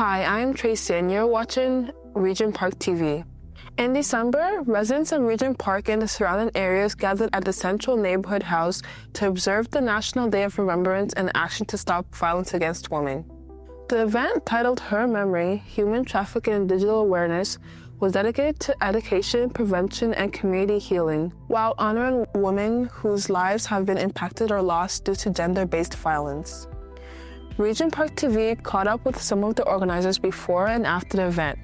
Hi, I'm Tracy and you're watching Regent Park TV. In December, residents of Regent Park and the surrounding areas gathered at the Central Neighbourhood House to observe the National Day of Remembrance and Action to Stop Violence Against Women. The event, titled Her Memory, Human Trafficking and Digital Awareness, was dedicated to education, prevention, and community healing, while honoring women whose lives have been impacted or lost due to gender-based violence. Regent Park TV caught up with some of the organizers before and after the event.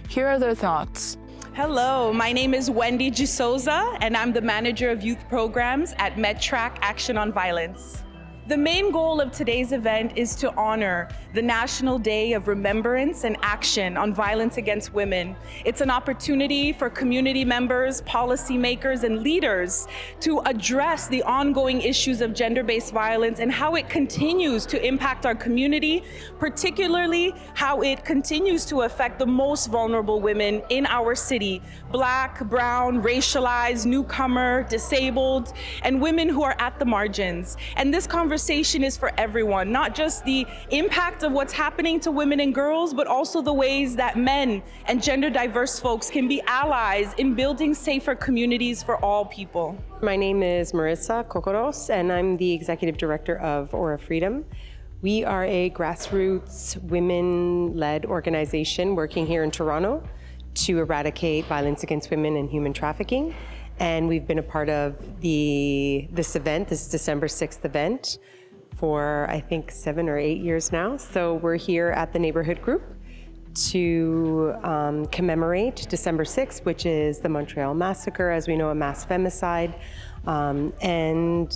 Here are their thoughts. Hello, my name is Wendy Gisoza, and I'm the manager of youth programs at METRAC Action on Violence. The main goal of today's event is to honor the National Day of Remembrance and Action on Violence Against Women. It's an opportunity for community members, policymakers, and leaders to address the ongoing issues of gender-based violence and how it continues to impact our community, particularly how it continues to affect the most vulnerable women in our city: Black, brown, racialized, newcomer, disabled, and women who are at the margins. And this conversation is for everyone, not just the impact of what's happening to women and girls, but also the ways that men and gender diverse folks can be allies in building safer communities for all people. My name is Marissa Kokoros, and I'm the executive director of Aura Freedom. We are a grassroots women-led organization working here in Toronto to eradicate violence against women and human trafficking. And we've been a part of this December 6th event, for I think 7 or 8 years now. So we're here at the Neighbourhood Group to commemorate December 6th, which is the Montreal Massacre, as we know, a mass femicide. And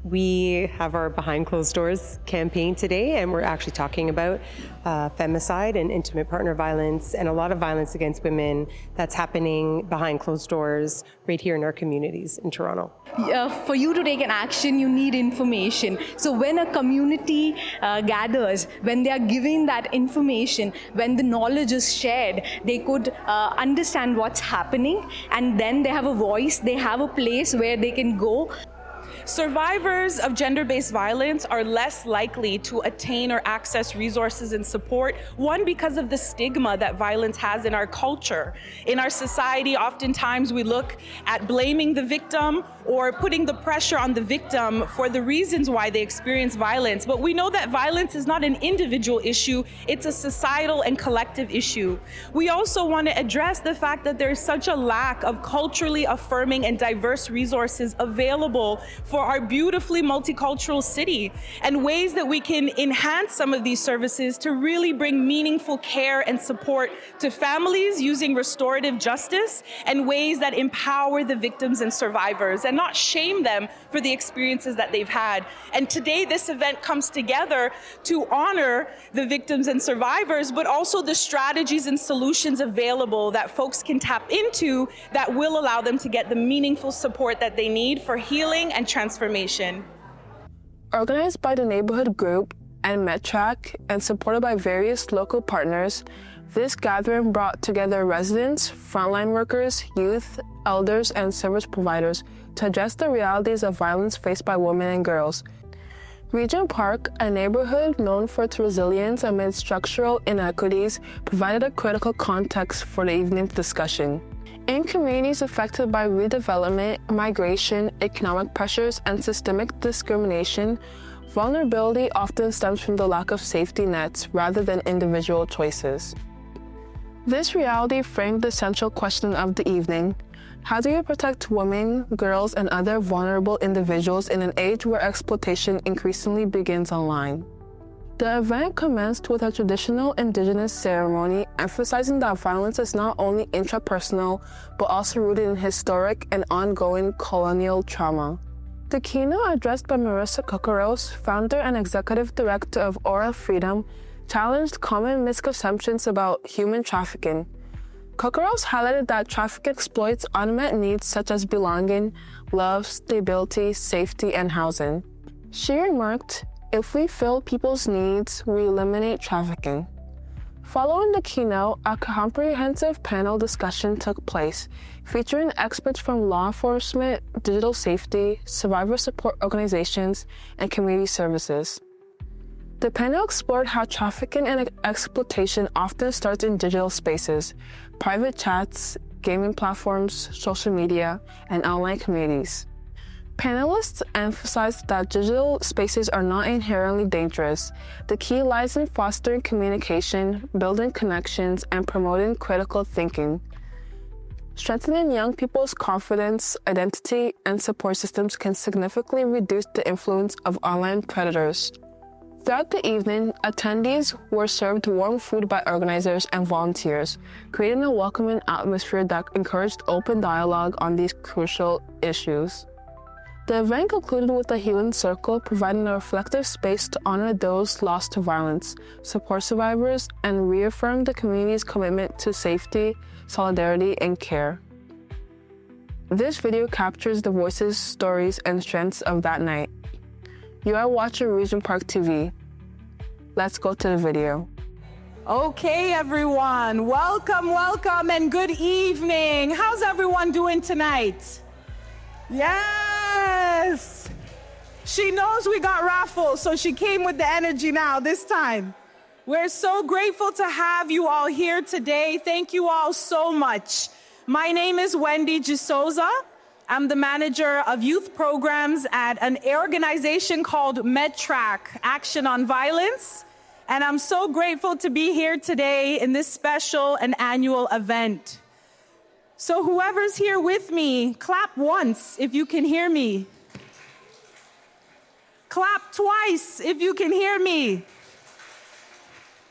we have our Behind Closed Doors campaign today, and we're actually talking about femicide and intimate partner violence and a lot of violence against women that's happening behind closed doors right here in our communities in Toronto. For you to take an action, you need information. So when a community gathers, when they are giving that information, when the knowledge is shared, they could understand what's happening, and then they have a voice, they have a place where they can go. Survivors of gender-based violence are less likely to attain or access resources and support, one, because of the stigma that violence has in our culture. In our society, oftentimes we look at blaming the victim or putting the pressure on the victim for the reasons why they experience violence. But we know that violence is not an individual issue, it's a societal and collective issue. We also want to address the fact that there's such a lack of culturally affirming and diverse resources available for our beautifully multicultural city, and ways that we can enhance some of these services to really bring meaningful care and support to families using restorative justice, and ways that empower the victims and survivors and not shame them for the experiences that they've had. And today this event comes together to honor the victims and survivors, but also the strategies and solutions available that folks can tap into that will allow them to get the meaningful support that they need for healing and transformation. Organized by the Neighbourhood Group and METRAC and supported by various local partners, this gathering brought together residents, frontline workers, youth, elders, and service providers to address the realities of violence faced by women and girls. Regent Park, a neighborhood known for its resilience amid structural inequities, provided a critical context for the evening's discussion. In communities affected by redevelopment, migration, economic pressures, and systemic discrimination, vulnerability often stems from the lack of safety nets rather than individual choices. This reality framed the central question of the evening: how do you protect women, girls, and other vulnerable individuals in an age where exploitation increasingly begins online? The event commenced with a traditional Indigenous ceremony emphasizing that violence is not only intrapersonal, but also rooted in historic and ongoing colonial trauma. The keynote, addressed by Marissa Kokoros, founder and executive director of Aura Freedom, challenged common misconceptions about human trafficking. Kokoros highlighted that trafficking exploits unmet needs such as belonging, love, stability, safety, and housing. She remarked, "If we fill people's needs, we eliminate trafficking." Following the keynote, a comprehensive panel discussion took place, featuring experts from law enforcement, digital safety, survivor support organizations, and community services. The panel explored how trafficking and exploitation often starts in digital spaces, private chats, gaming platforms, social media, and online communities. Panelists emphasized that digital spaces are not inherently dangerous. The key lies in fostering communication, building connections, and promoting critical thinking. Strengthening young people's confidence, identity, and support systems can significantly reduce the influence of online predators. Throughout the evening, attendees were served warm food by organizers and volunteers, creating a welcoming atmosphere that encouraged open dialogue on these crucial issues. The event concluded with a healing circle, providing a reflective space to honor those lost to violence, support survivors, and reaffirm the community's commitment to safety, solidarity, and care. This video captures the voices, stories, and strengths of that night. You are watching Regent Park TV. Let's go to the video. Okay, everyone. Welcome, welcome, and good evening. How's everyone doing tonight? Yes! She knows we got raffles, so she came with the energy now, this time. We're so grateful to have you all here today. Thank you all so much. My name is Wendy Gisoza. I'm the manager of youth programs at an organization called METRAC Action on Violence. And I'm so grateful to be here today in this special and annual event. So whoever's here with me, clap once if you can hear me. Clap twice if you can hear me.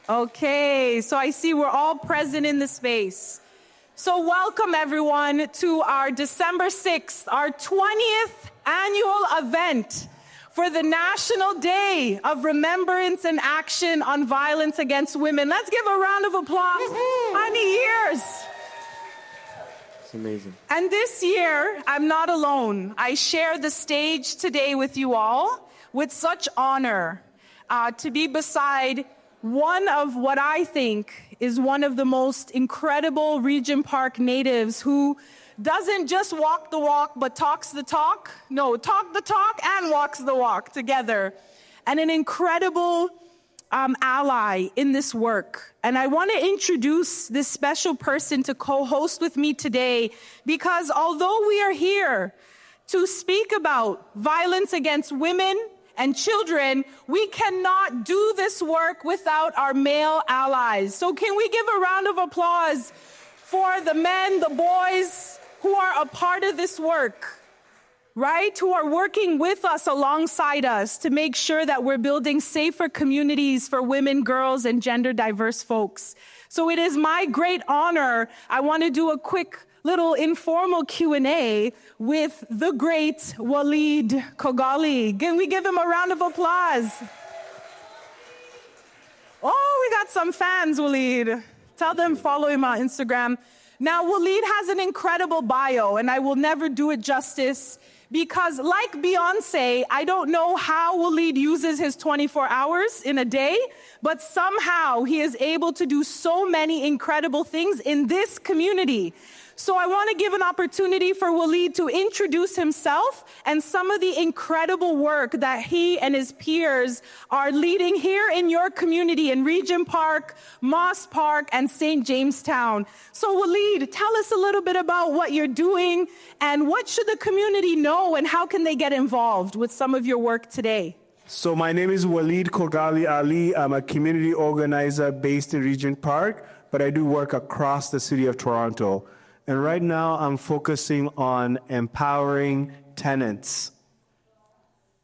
Okay, so I see we're all present in the space. So welcome everyone to our December 6th, our 20th annual event for the National Day of Remembrance and Action on Violence Against Women. Let's give a round of applause. How many years? It's amazing. And this year, I'm not alone. I share the stage today with you all with such honor to be beside one of what I think is one of the most incredible Regent Park natives who doesn't just walk the walk, but talks the talk. No, talk the talk and walks the walk together. And an incredible ally in this work. And I want to introduce this special person to co-host with me today, because although we are here to speak about violence against women and children, we cannot do this work without our male allies. So can we give a round of applause for the men, the boys who are a part of this work, right? Who are working with us, alongside us, to make sure that we're building safer communities for women, girls, and gender diverse folks. So it is my great honor. I want to do a quick little informal Q&A with the great Waleed Kogali. Can we give him a round of applause? Oh, we got some fans, Waleed. Tell them follow him on Instagram. Now, Waleed has an incredible bio, and I will never do it justice, because like Beyonce, I don't know how Waleed uses his 24 hours in a day, but somehow he is able to do so many incredible things in this community. So I want to give an opportunity for Waleed to introduce himself and some of the incredible work that he and his peers are leading here in your community in Regent Park, Moss Park, and St. Jamestown. So Waleed, tell us a little bit about what you're doing and what should the community know and how can they get involved with some of your work today? So my name is Waleed Kogali Ali. I'm a community organizer based in Regent Park, but I do work across the city of Toronto. And right now I'm focusing on empowering tenants.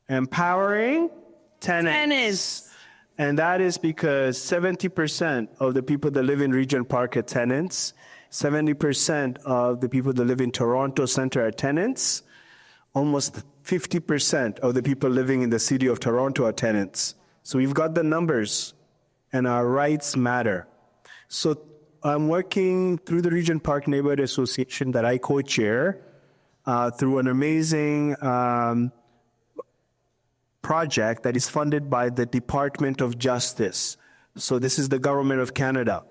Empowering tenants. And that is because 70% of the people that live in Regent Park are tenants. 70% of the people that live in Toronto Centre are tenants. Almost 50% of the people living in the city of Toronto are tenants. So we've got the numbers, and our rights matter. So I'm working through the Regent Park Neighborhood Association that I co-chair through an amazing project that is funded by the Department of Justice. So this is the Government of Canada.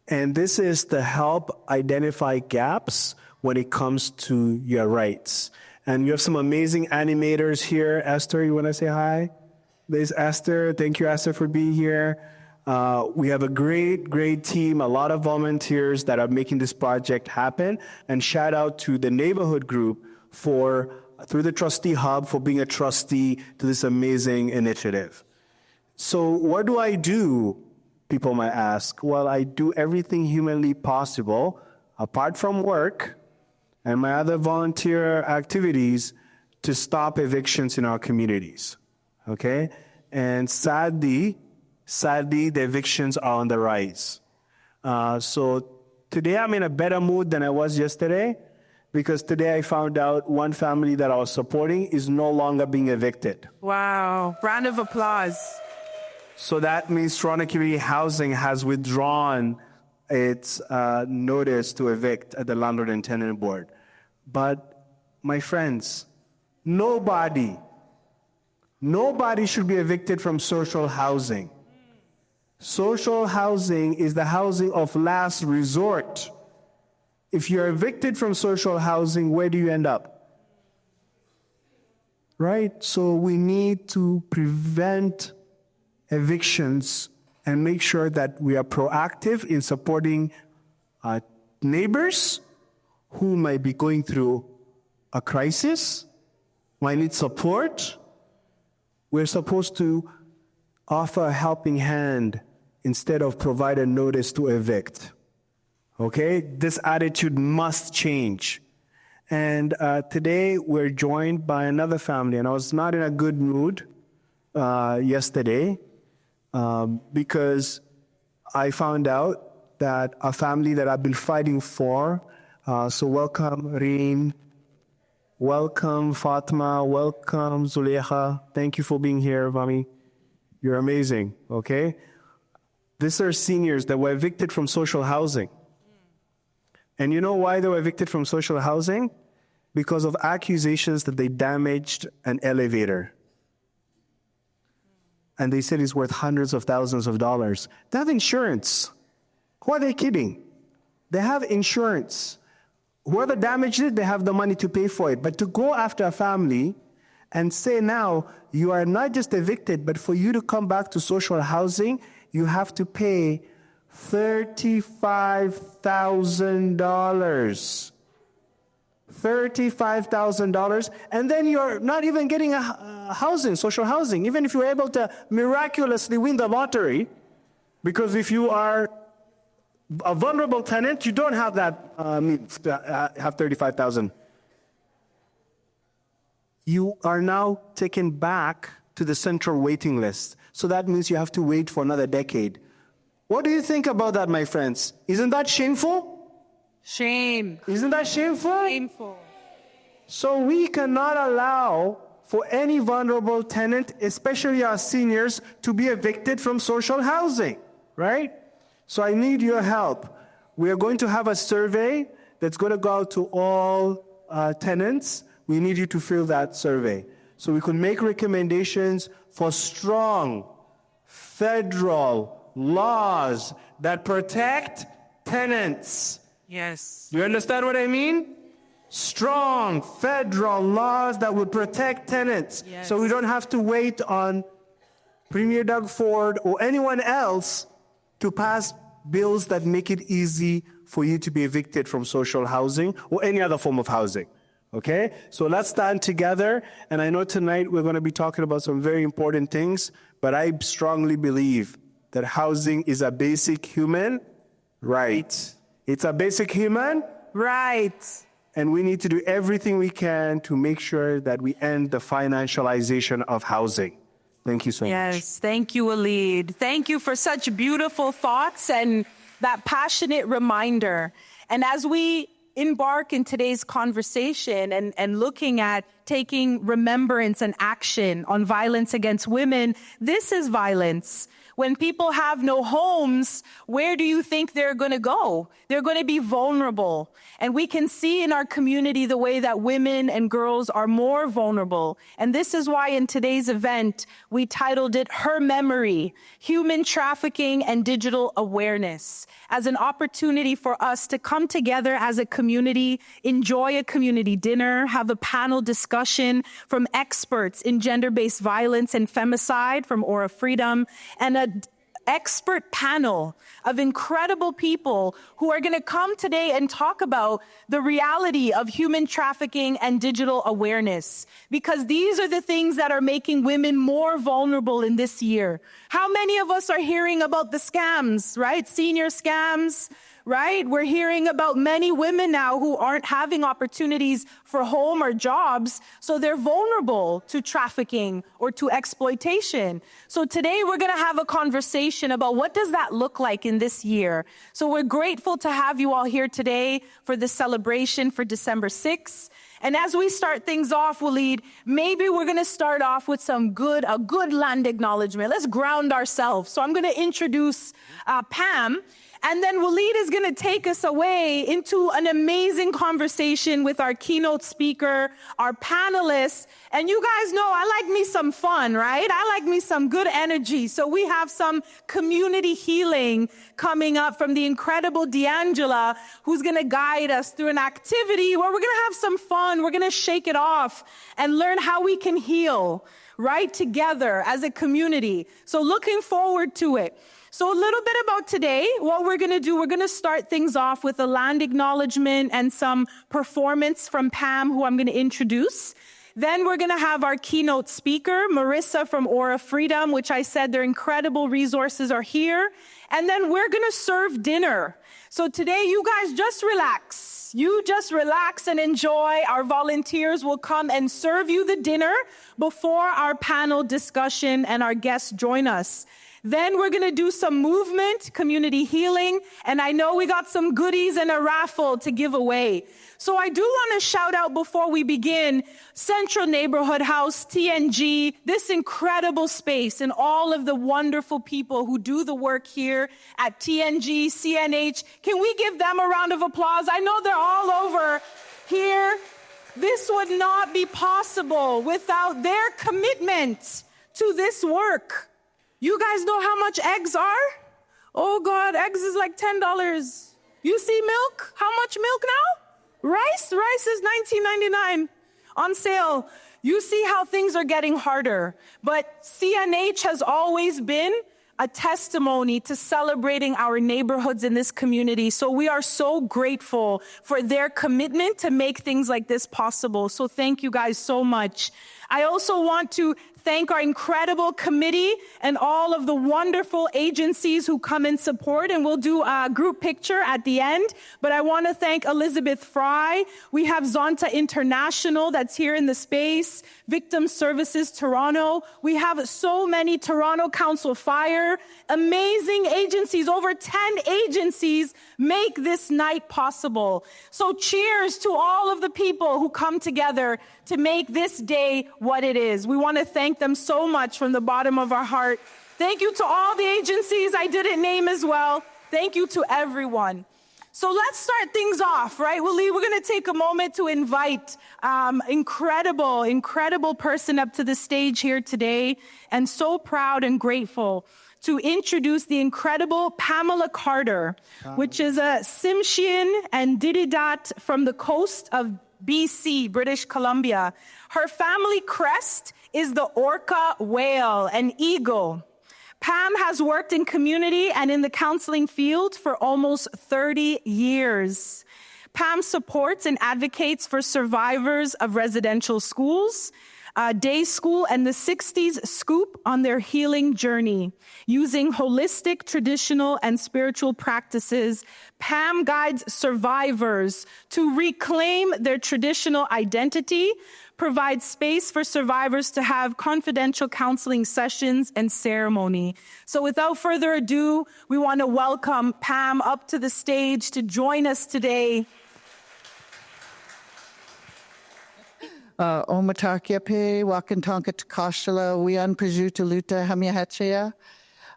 And this is to help identify gaps when it comes to your rights. And you have some amazing animators here. Esther, you want to say hi? There's Esther. Thank you, Esther, for being here. We have a great team, a lot of volunteers that are making this project happen. And shout out to the Neighborhood Group through the Trustee Hub for being a trustee to this amazing initiative. So what do I do? People might ask. Well, I do everything humanly possible, apart from work and my other volunteer activities, to stop evictions in our communities, okay? And sadly, the evictions are on the rise. So today I'm in a better mood than I was yesterday, because today I found out one family that I was supporting is no longer being evicted. Wow, round of applause. So that means Toronto Community Housing has withdrawn its notice to evict at the Landlord and Tenant Board. But my friends, nobody should be evicted from social housing. Social housing is the housing of last resort. If you're evicted from social housing, where do you end up? Right? So we need to prevent evictions and make sure that we are proactive in supporting neighbors who might be going through a crisis, might need support. We're supposed to offer a helping hand instead of provide a notice to evict. Okay? This attitude must change. And today we're joined by another family, and I was not in a good mood yesterday because I found out that a family that I've been fighting for, so welcome Reen, welcome Fatma, welcome Zulekha. Thank you for being here, Vami. You're amazing, okay? These are seniors that were evicted from social housing. And you know why they were evicted from social housing? Because of accusations that they damaged an elevator. And they said it's worth hundreds of thousands of dollars. They have insurance. Who are they kidding? They have insurance. Whoever damaged it, they have the money to pay for it. But to go after a family and say now, you are not just evicted, but for you to come back to social housing, you have to pay $35,000. $35,000, and then you're not even getting a housing, social housing, even if you're able to miraculously win the lottery, because if you are a vulnerable tenant, you don't have that means to have $35,000. You are now taken back to the central waiting list. So that means you have to wait for another decade. What do you think about that, my friends? Isn't that shameful? Shame. Isn't that shameful? Shameful. So we cannot allow for any vulnerable tenant, especially our seniors, to be evicted from social housing, right? So I need your help. We are going to have a survey that's going to go out to all tenants. We need you to fill that survey so we can make recommendations for strong federal laws that protect tenants. Yes. You understand what I mean? Strong federal laws that would protect tenants. Yes. So we don't have to wait on Premier Doug Ford or anyone else to pass bills that make it easy for you to be evicted from social housing or any other form of housing. Okay? So let's stand together. And I know tonight we're going to be talking about some very important things, but I strongly believe that housing is a basic human right. It's a basic human right. And we need to do everything we can to make sure that we end the financialization of housing. Thank you so much. Yes, thank you, Walid. Thank you for such beautiful thoughts and that passionate reminder. And as we embark in today's conversation and looking at taking remembrance and action on violence against women, this is violence. When people have no homes, where do you think they're going to go? They're going to be vulnerable. And we can see in our community the way that women and girls are more vulnerable. And this is why in today's event, we titled it Her Memory, Human Trafficking and Digital Awareness, as an opportunity for us to come together as a community community, enjoy a community dinner, have a panel discussion from experts in gender-based violence and femicide from Aura Freedom, and an expert panel of incredible people who are going to come today and talk about the reality of human trafficking and digital awareness, because these are the things that are making women more vulnerable in this year. How many of us are hearing about the scams, right? Senior scams, right? We're hearing about many women now who aren't having opportunities for home or jobs, so they're vulnerable to trafficking or to exploitation. So today we're going to have a conversation about what does that look like in this year. So we're grateful to have you all here today for the celebration for December 6th. And as we start things off, Waleed, maybe we're going to start off with a good land acknowledgement. Let's ground ourselves. So I'm going to introduce Pam. And then Waleed is going to take us away into an amazing conversation with our keynote speaker, our panelists. And you guys know I like me some fun, right? I like me some good energy. So we have some community healing coming up from the incredible D'Angela, who's going to guide us through an activity where we're going to have some fun. We're going to shake it off and learn how we can heal, right, together as a community. So looking forward to it. So a little bit about today, what we're going to do, we're going to start things off with a land acknowledgement and some performance from Pam, who I'm going to introduce. Then we're going to have our keynote speaker, Marissa from Aura Freedom, which I said their incredible resources are here. And then we're going to serve dinner. So today, you guys just relax. You just relax and enjoy. Our volunteers will come and serve you the dinner before our panel discussion and our guests join us. Then we're going to do some movement, community healing, and I know we got some goodies and a raffle to give away. So I do want to shout out before we begin, Central Neighbourhood House, TNG, this incredible space, and all of the wonderful people who do the work here at TNG, CNH. Can we give them a round of applause? I know they're all over here. This would not be possible without their commitment to this work. You guys know how much eggs are? Oh God, eggs is like $10. You see milk? How much milk now? Rice is $19.99 on sale. You see how things are getting harder. But CNH has always been a testimony to celebrating our neighborhoods in this community. So we are so grateful for their commitment to make things like this possible. So thank you guys so much. I also want to thank our incredible committee and all of the wonderful agencies who come and support, and we'll do a group picture at the end. But I want to thank Elizabeth Fry. We have Zonta International that's here in the space, Victim Services Toronto. We have so many, Toronto Council Fire, amazing agencies, over 10 agencies make this night possible. So cheers to all of the people who come together to make this day what it is. We want to thank them so much from the bottom of our heart. Thank you to all the agencies I didn't name as well. Thank you to everyone. So let's start things off, right? Waleed, we're going to take a moment to invite incredible person up to the stage here today, and so proud and grateful to introduce the incredible Pamela Carter, which is a Tsimshian and Dididat from the coast of BC, British Columbia. Her family crest is the orca whale, an eagle. Pam has worked in community and in the counseling field for almost 30 years. Pam supports and advocates for survivors of residential schools, day school, and the 60s scoop on their healing journey. Using holistic, traditional, and spiritual practices, Pam guides survivors to reclaim their traditional identity, provides space for survivors to have confidential counseling sessions and ceremony. So without further ado, we want to welcome Pam up to the stage to join us today. Omatakiape, Wakantanka Takashala, Wian Prajuta Luta Hamyahachaya.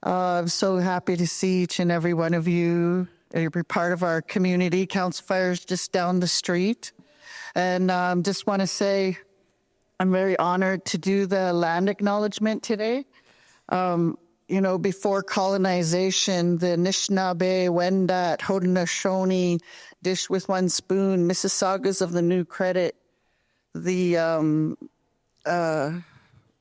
I'm so happy to see each and every one of you. You're part of our community. Council Fire's just down the street. And just want to say I'm very honored to do the land acknowledgement today. before colonization, the Anishinaabe, Wendat, Haudenosaunee, Dish with One Spoon, Mississaugas of the New Credit, the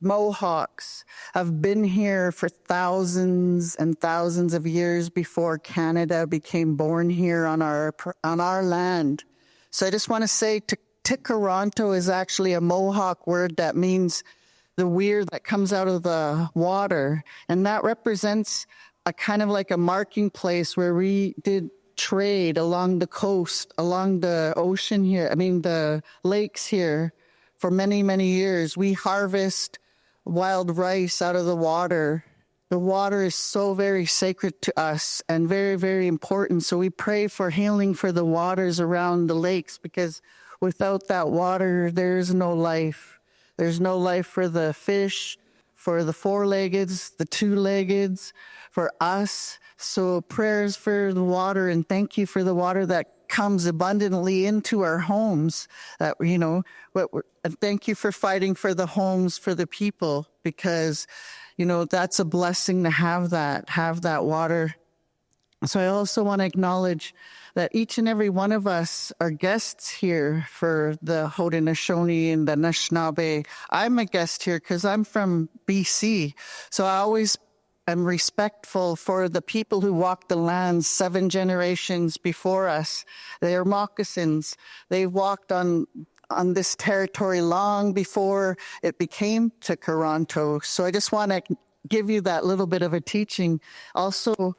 Mohawks have been here for thousands and thousands of years before Canada became born here on our land. So I just want to say Tikaranto is actually a Mohawk word that means the weir that comes out of the water. And that represents a kind of like a marking place where we did trade along the coast, along the ocean here, the lakes here for many, many years. We harvest wild rice out of the water. The water is so very sacred to us and very, very important. So we pray for healing for the waters around the lakes, because without that water, there's no life. There's no life for the fish, for the four-leggeds, the two-leggeds, for us. So prayers for the water, and thank you for the water that comes abundantly into our homes. That, and thank you for fighting for the homes for the people, because, that's a blessing to have that water. So I also want to acknowledge that each and every one of us are guests here for the Haudenosaunee and the Anishinaabe. I'm a guest here because I'm from BC. So I always am respectful for the people who walked the land 7 generations before us. They are moccasins. They walked on this territory long before it became Tikaranto. So I just want to give you that little bit of a teaching. Also,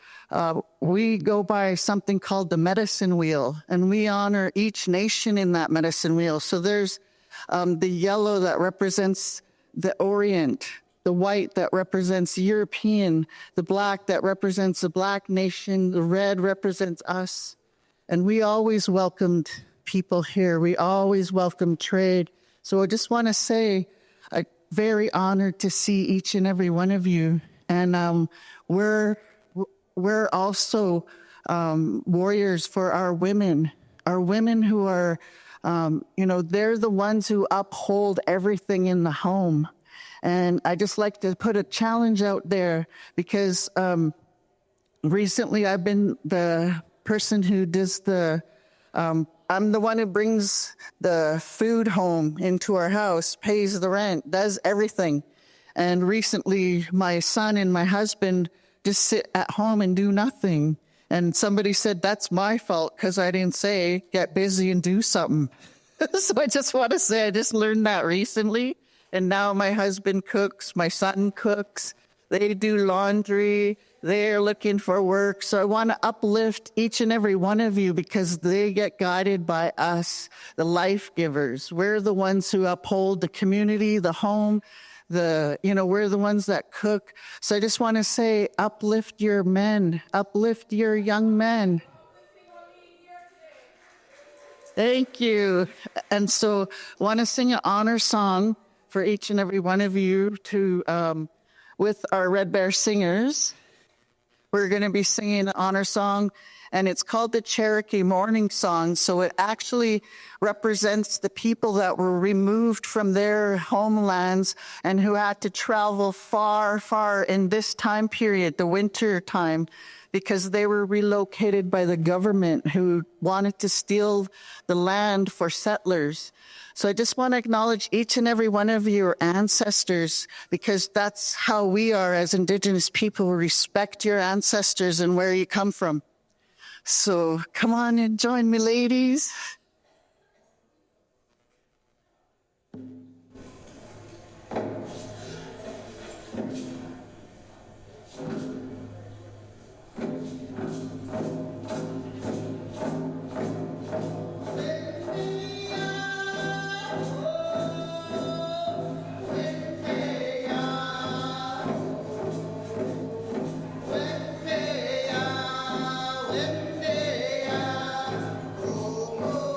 we go by something called the medicine wheel, and we honor each nation in that medicine wheel. So there's the yellow that represents the Orient, the white that represents European, the black that represents the Black nation, the red represents us. And we always welcomed people here. We always welcomed trade. So I just want to say, very honored to see each and every one of you. And we're also warriors for our women who are, they're the ones who uphold everything in the home. And I just like to put a challenge out there, because recently I've been the person who does I'm the one who brings the food home into our house, pays the rent, does everything. And recently, my son and my husband just sit at home and do nothing. And somebody said, that's my fault because I didn't say, get busy and do something. So I just want to say, I just learned that recently. And now my husband cooks, my son cooks, they do laundry, they're looking for work. So I want to uplift each and every one of you, because they get guided by us, the life givers. We're the ones who uphold the community, the home, we're the ones that cook. So I just want to say, uplift your men, uplift your young men. Thank you. And so I want to sing an honor song for each and every one of you with our Red Bear Singers. We're going to be singing an honor song, and it's called the Cherokee Morning Song. So it actually represents the people that were removed from their homelands and who had to travel far, far in this time period, the winter time, because they were relocated by the government who wanted to steal the land for settlers. So I just want to acknowledge each and every one of your ancestors, because that's how we are as Indigenous people. We respect your ancestors and where you come from. So come on and join me, ladies. Oh,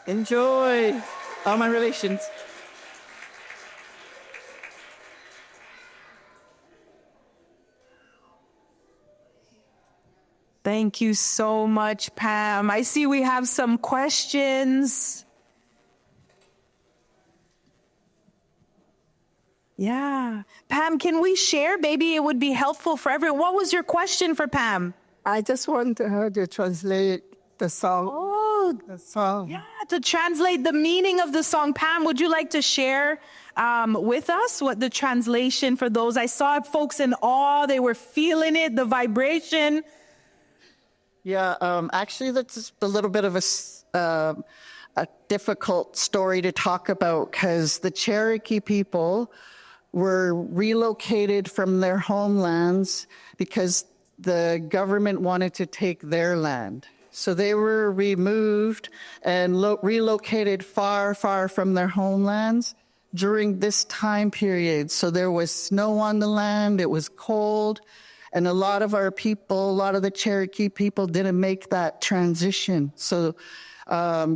Enjoy. All my relations. Thank you so much, Pam. I see we have some questions. Yeah. Pam, can we share? Maybe it would be helpful for everyone. What was your question for Pam? I just want her to translate the song. Oh, The song. yeah, to translate the meaning of the song. Pam, would you like to share with us what the translation for those? I saw folks in awe. They were feeling it, the vibration. Yeah, actually, that's a little bit of a difficult story to talk about because the Cherokee people were relocated from their homelands because the government wanted to take their land. So they were removed and relocated far, far from their homelands during this time period. So there was snow on the land, it was cold, and a lot of our people, a lot of the Cherokee people didn't make that transition. So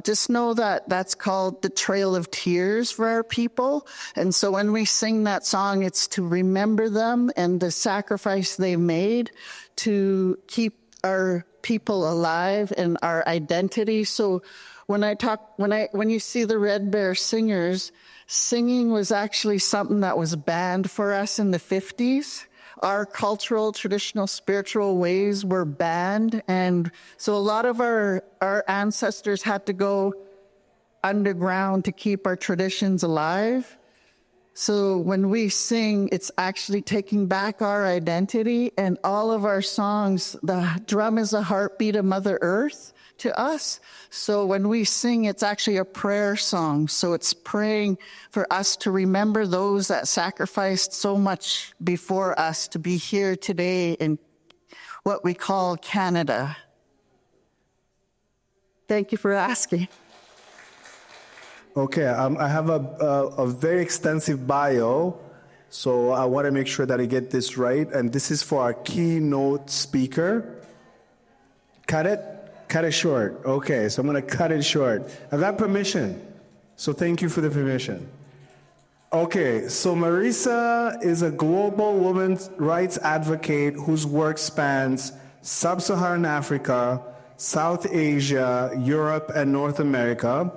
just know that that's called the Trail of Tears for our people. And so when we sing that song, it's to remember them and the sacrifice they made to keep our people alive and our identity. So when you see the Red Bear Singers, singing was actually something that was banned for us in the 50s. Our cultural, traditional, spiritual ways were banned. And so a lot of our ancestors had to go underground to keep our traditions alive. So when we sing, it's actually taking back our identity, and all of our songs, the drum is the heartbeat of Mother Earth to us. So when we sing, it's actually a prayer song. So it's praying for us to remember those that sacrificed so much before us to be here today in what we call Canada. Thank you for asking. Okay, I have a very extensive bio, so I want to make sure that I get this right. And this is for our keynote speaker. Cut it? Cut it short. Okay, so I'm going to cut it short. I've got permission, so thank you for the permission. Okay, so Marisa is a global women's rights advocate whose work spans Sub-Saharan Africa, South Asia, Europe, and North America.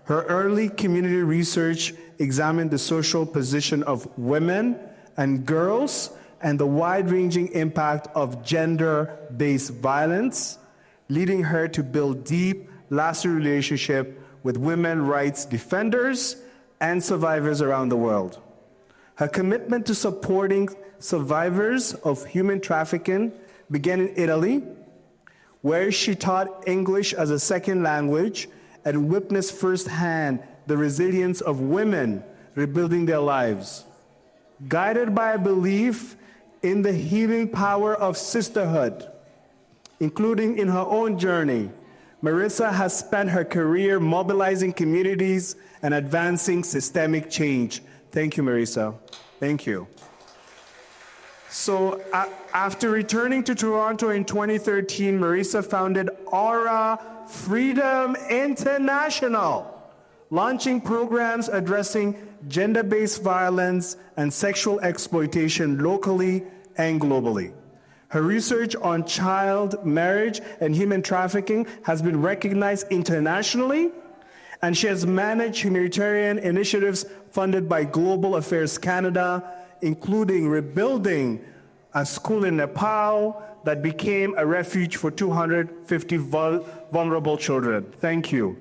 Her early community research examined the social position of women and girls and the wide-ranging impact of gender-based violence, leading her to build deep, lasting relationships with women's rights defenders and survivors around the world. Her commitment to supporting survivors of human trafficking began in Italy, where she taught English as a second language and witnessed firsthand the resilience of women rebuilding their lives. Guided by a belief in the healing power of sisterhood, including in her own journey, Marisa has spent her career mobilizing communities and advancing systemic change. Thank you, Marisa. Thank you. So after returning to Toronto in 2013, Marisa founded Aura Freedom International, launching programs addressing gender-based violence and sexual exploitation locally and globally. Her research on child marriage and human trafficking has been recognized internationally, and she has managed humanitarian initiatives funded by Global Affairs Canada, including rebuilding a school in Nepal that became a refuge for 250 vulnerable children. Thank you.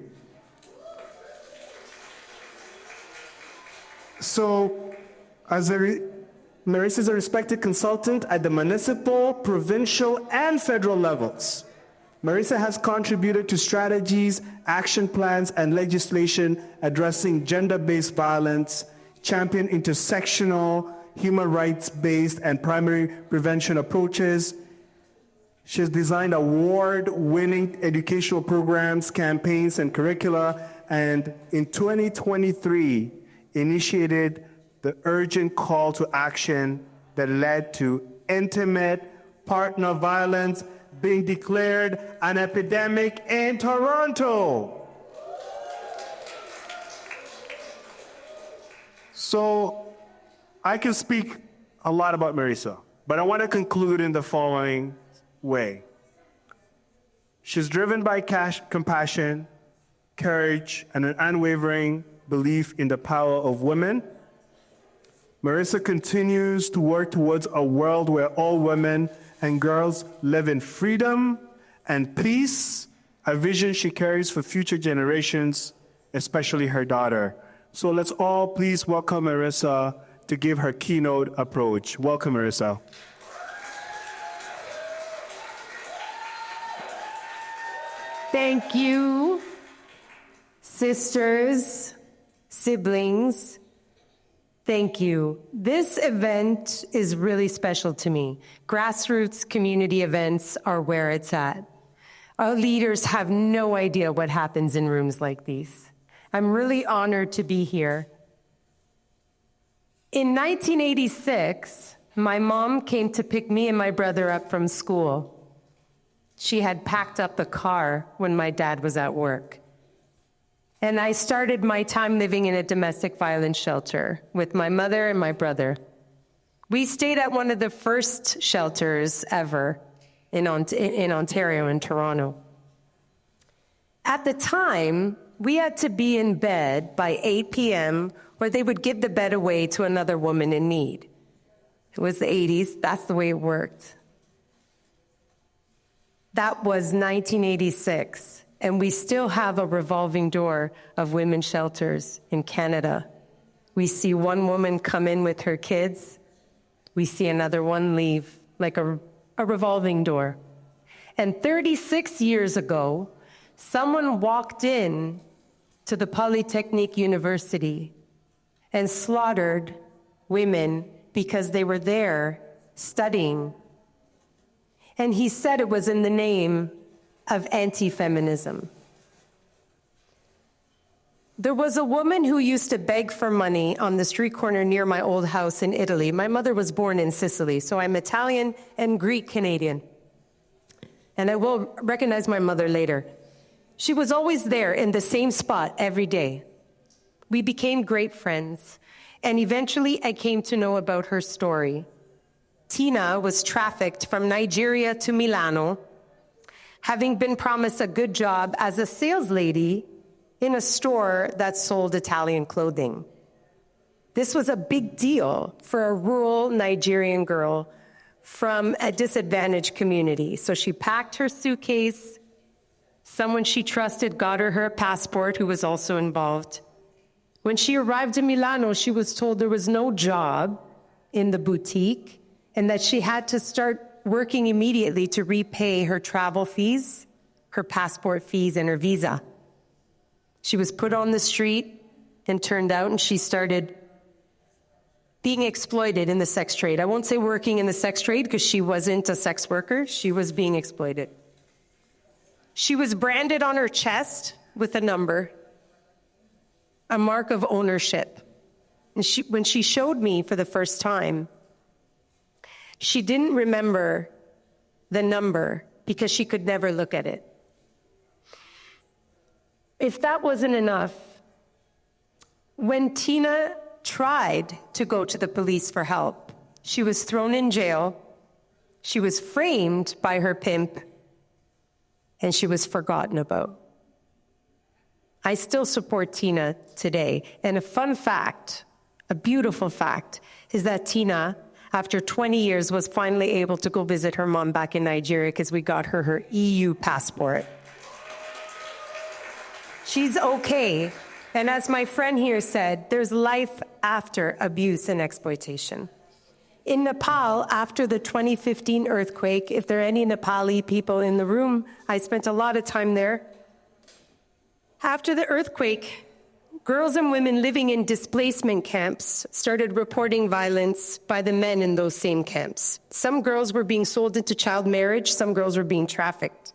So, Marisa is a respected consultant at the municipal, provincial, and federal levels. Marisa has contributed to strategies, action plans, and legislation addressing gender-based violence, championed intersectional, human rights-based, and primary prevention approaches. She has designed award-winning educational programs, campaigns, and curricula, and in 2023, initiated the urgent call to action that led to intimate partner violence being declared an epidemic in Toronto. So I can speak a lot about Marisa, but I want to conclude in the following way. She's driven by compassion, courage, and an unwavering belief in the power of women. Marisa continues to work towards a world where all women and girls live in freedom and peace, a vision she carries for future generations, especially her daughter. So let's all please welcome Marisa to give her keynote approach. Welcome, Marisa. Thank you, sisters, siblings. Thank you. This event is really special to me. Grassroots community events are where it's at. Our leaders have no idea what happens in rooms like these. I'm really honored to be here. In 1986, my mom came to pick me and my brother up from school. She had packed up the car when my dad was at work. And I started my time living in a domestic violence shelter with my mother and my brother. We stayed at one of the first shelters ever in Ontario, in Toronto. At the time, we had to be in bed by 8 p.m. or they would give the bed away to another woman in need. It was the 80s, that's the way it worked. That was 1986. And we still have a revolving door of women's shelters in Canada. We see one woman come in with her kids. We see another one leave, like a revolving door. And 36 years ago, someone walked in to the Polytechnic University and slaughtered women because they were there studying. And he said it was in the name of anti-feminism. There was a woman who used to beg for money on the street corner near my old house in Italy. My mother was born in Sicily, so I'm Italian and Greek Canadian. And I will recognize my mother later. She was always there in the same spot every day. We became great friends, and eventually I came to know about her story. Tina was trafficked from Nigeria to Milano, having been promised a good job as a sales lady in a store that sold Italian clothing. This was a big deal for a rural Nigerian girl from a disadvantaged community. So she packed her suitcase. Someone she trusted got her passport, who was also involved. When she arrived in Milano, she was told there was no job in the boutique and that she had to start working immediately to repay her travel fees, her passport fees, and her visa. She was put on the street and turned out, and she started being exploited in the sex trade. I won't say working in the sex trade because she wasn't a sex worker. She was being exploited. She was branded on her chest with a number, a mark of ownership. And when she showed me for the first time, she didn't remember the number because she could never look at it. If that wasn't enough, when Tina tried to go to the police for help, she was thrown in jail, she was framed by her pimp, and she was forgotten about. I still support Tina today. And a fun fact, a beautiful fact, is that Tina, after 20 years, was finally able to go visit her mom back in Nigeria because we got her EU passport. She's okay. And as my friend here said, there's life after abuse and exploitation. In Nepal, after the 2015 earthquake, if there are any Nepali people in the room, I spent a lot of time there. After the earthquake, girls and women living in displacement camps started reporting violence by the men in those same camps. Some girls were being sold into child marriage, some girls were being trafficked.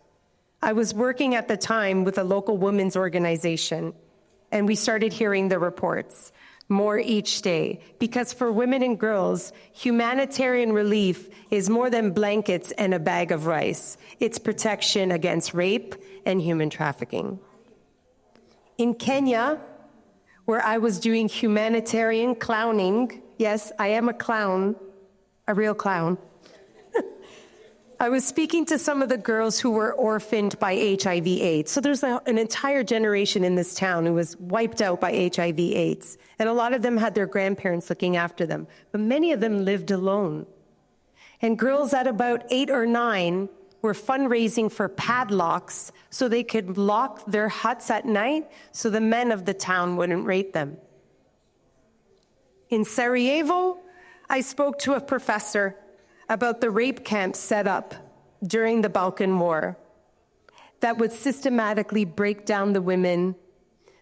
I was working at the time with a local women's organization, and we started hearing the reports, more each day, because for women and girls, humanitarian relief is more than blankets and a bag of rice. It's protection against rape and human trafficking. In Kenya, where I was doing humanitarian clowning. Yes, I am a clown, a real clown. I was speaking to some of the girls who were orphaned by HIV/AIDS. So there's an entire generation in this town who was wiped out by HIV/AIDS. And a lot of them had their grandparents looking after them, but many of them lived alone. And girls at about 8 or 9 were fundraising for padlocks so they could lock their huts at night so the men of the town wouldn't rape them. In Sarajevo, I spoke to a professor about the rape camps set up during the Balkan War that would systematically break down the women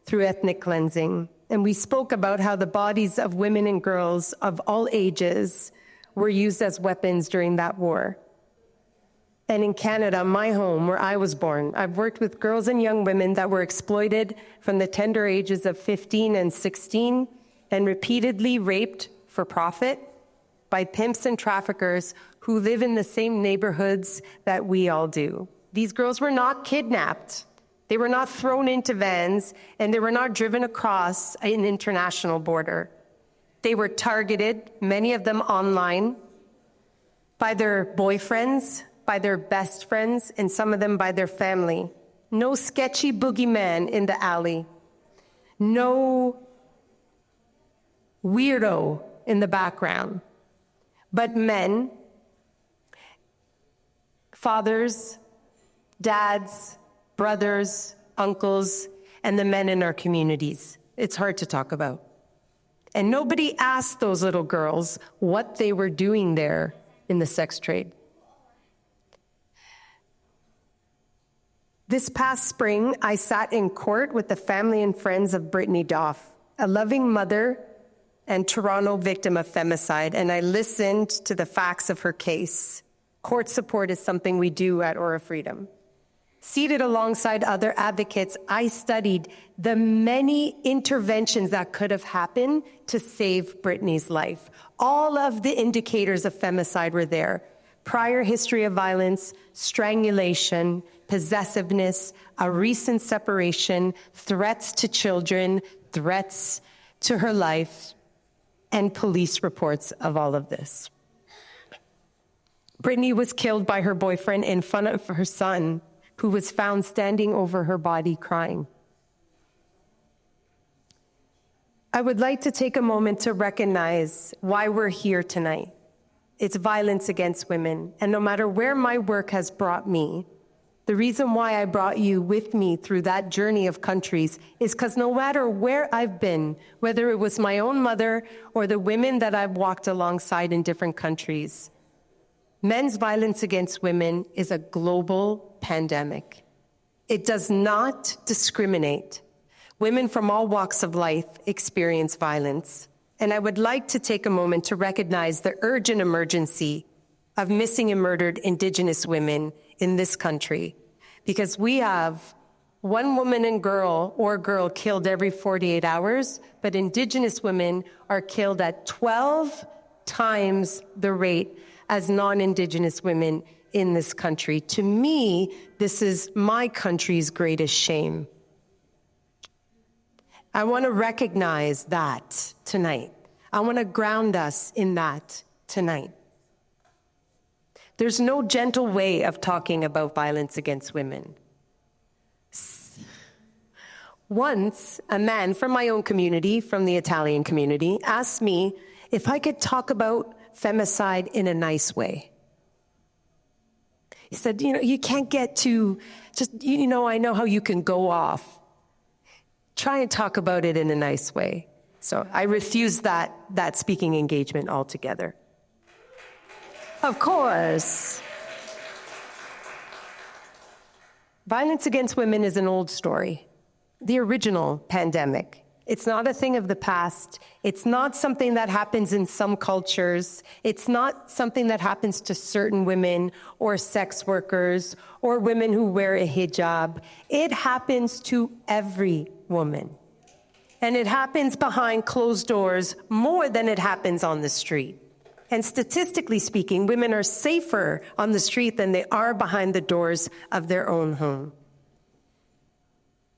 through ethnic cleansing. And we spoke about how the bodies of women and girls of all ages were used as weapons during that war. And in Canada, my home, where I was born, I've worked with girls and young women that were exploited from the tender ages of 15 and 16 and repeatedly raped for profit by pimps and traffickers who live in the same neighborhoods that we all do. These girls were not kidnapped. They were not thrown into vans, and they were not driven across an international border. They were targeted, many of them online, by their boyfriends, by their best friends, and some of them by their family. No sketchy boogeyman in the alley. No weirdo in the background. But men, fathers, dads, brothers, uncles, and the men in our communities. It's hard to talk about. And nobody asked those little girls what they were doing there in the sex trade. This past spring, I sat in court with the family and friends of Brittany Doff, a loving mother and Toronto victim of femicide, and I listened to the facts of her case. Court support is something we do at Aura Freedom. Seated alongside other advocates, I studied the many interventions that could have happened to save Brittany's life. All of the indicators of femicide were there. Prior history of violence, strangulation, possessiveness, a recent separation, threats to children, threats to her life, and police reports of all of this. Brittany was killed by her boyfriend in front of her son, who was found standing over her body crying. I would like to take a moment to recognize why we're here tonight. It's violence against women, and no matter where my work has brought me, the reason why I brought you with me through that journey of countries is because no matter where I've been, whether it was my own mother or the women that I've walked alongside in different countries, men's violence against women is a global pandemic. It does not discriminate. Women from all walks of life experience violence. And I would like to take a moment to recognize the urgent emergency of missing and murdered Indigenous women in this country, because we have one woman and girl or girl killed every 48 hours, but Indigenous women are killed at 12 times the rate as non-Indigenous women in this country. To me, this is my country's greatest shame. I want to recognize that tonight. I want to ground us in that tonight. There's no gentle way of talking about violence against women. Once, a man from my own community, from the Italian community, asked me if I could talk about femicide in a nice way. He said, you can't get to just, I know how you can go off. Try and talk about it in a nice way. So I refused that speaking engagement altogether. Of course. Violence against women is an old story. The original pandemic. It's not a thing of the past. It's not something that happens in some cultures. It's not something that happens to certain women or sex workers or women who wear a hijab. It happens to every woman. And it happens behind closed doors more than it happens on the street. And statistically speaking, women are safer on the street than they are behind the doors of their own home.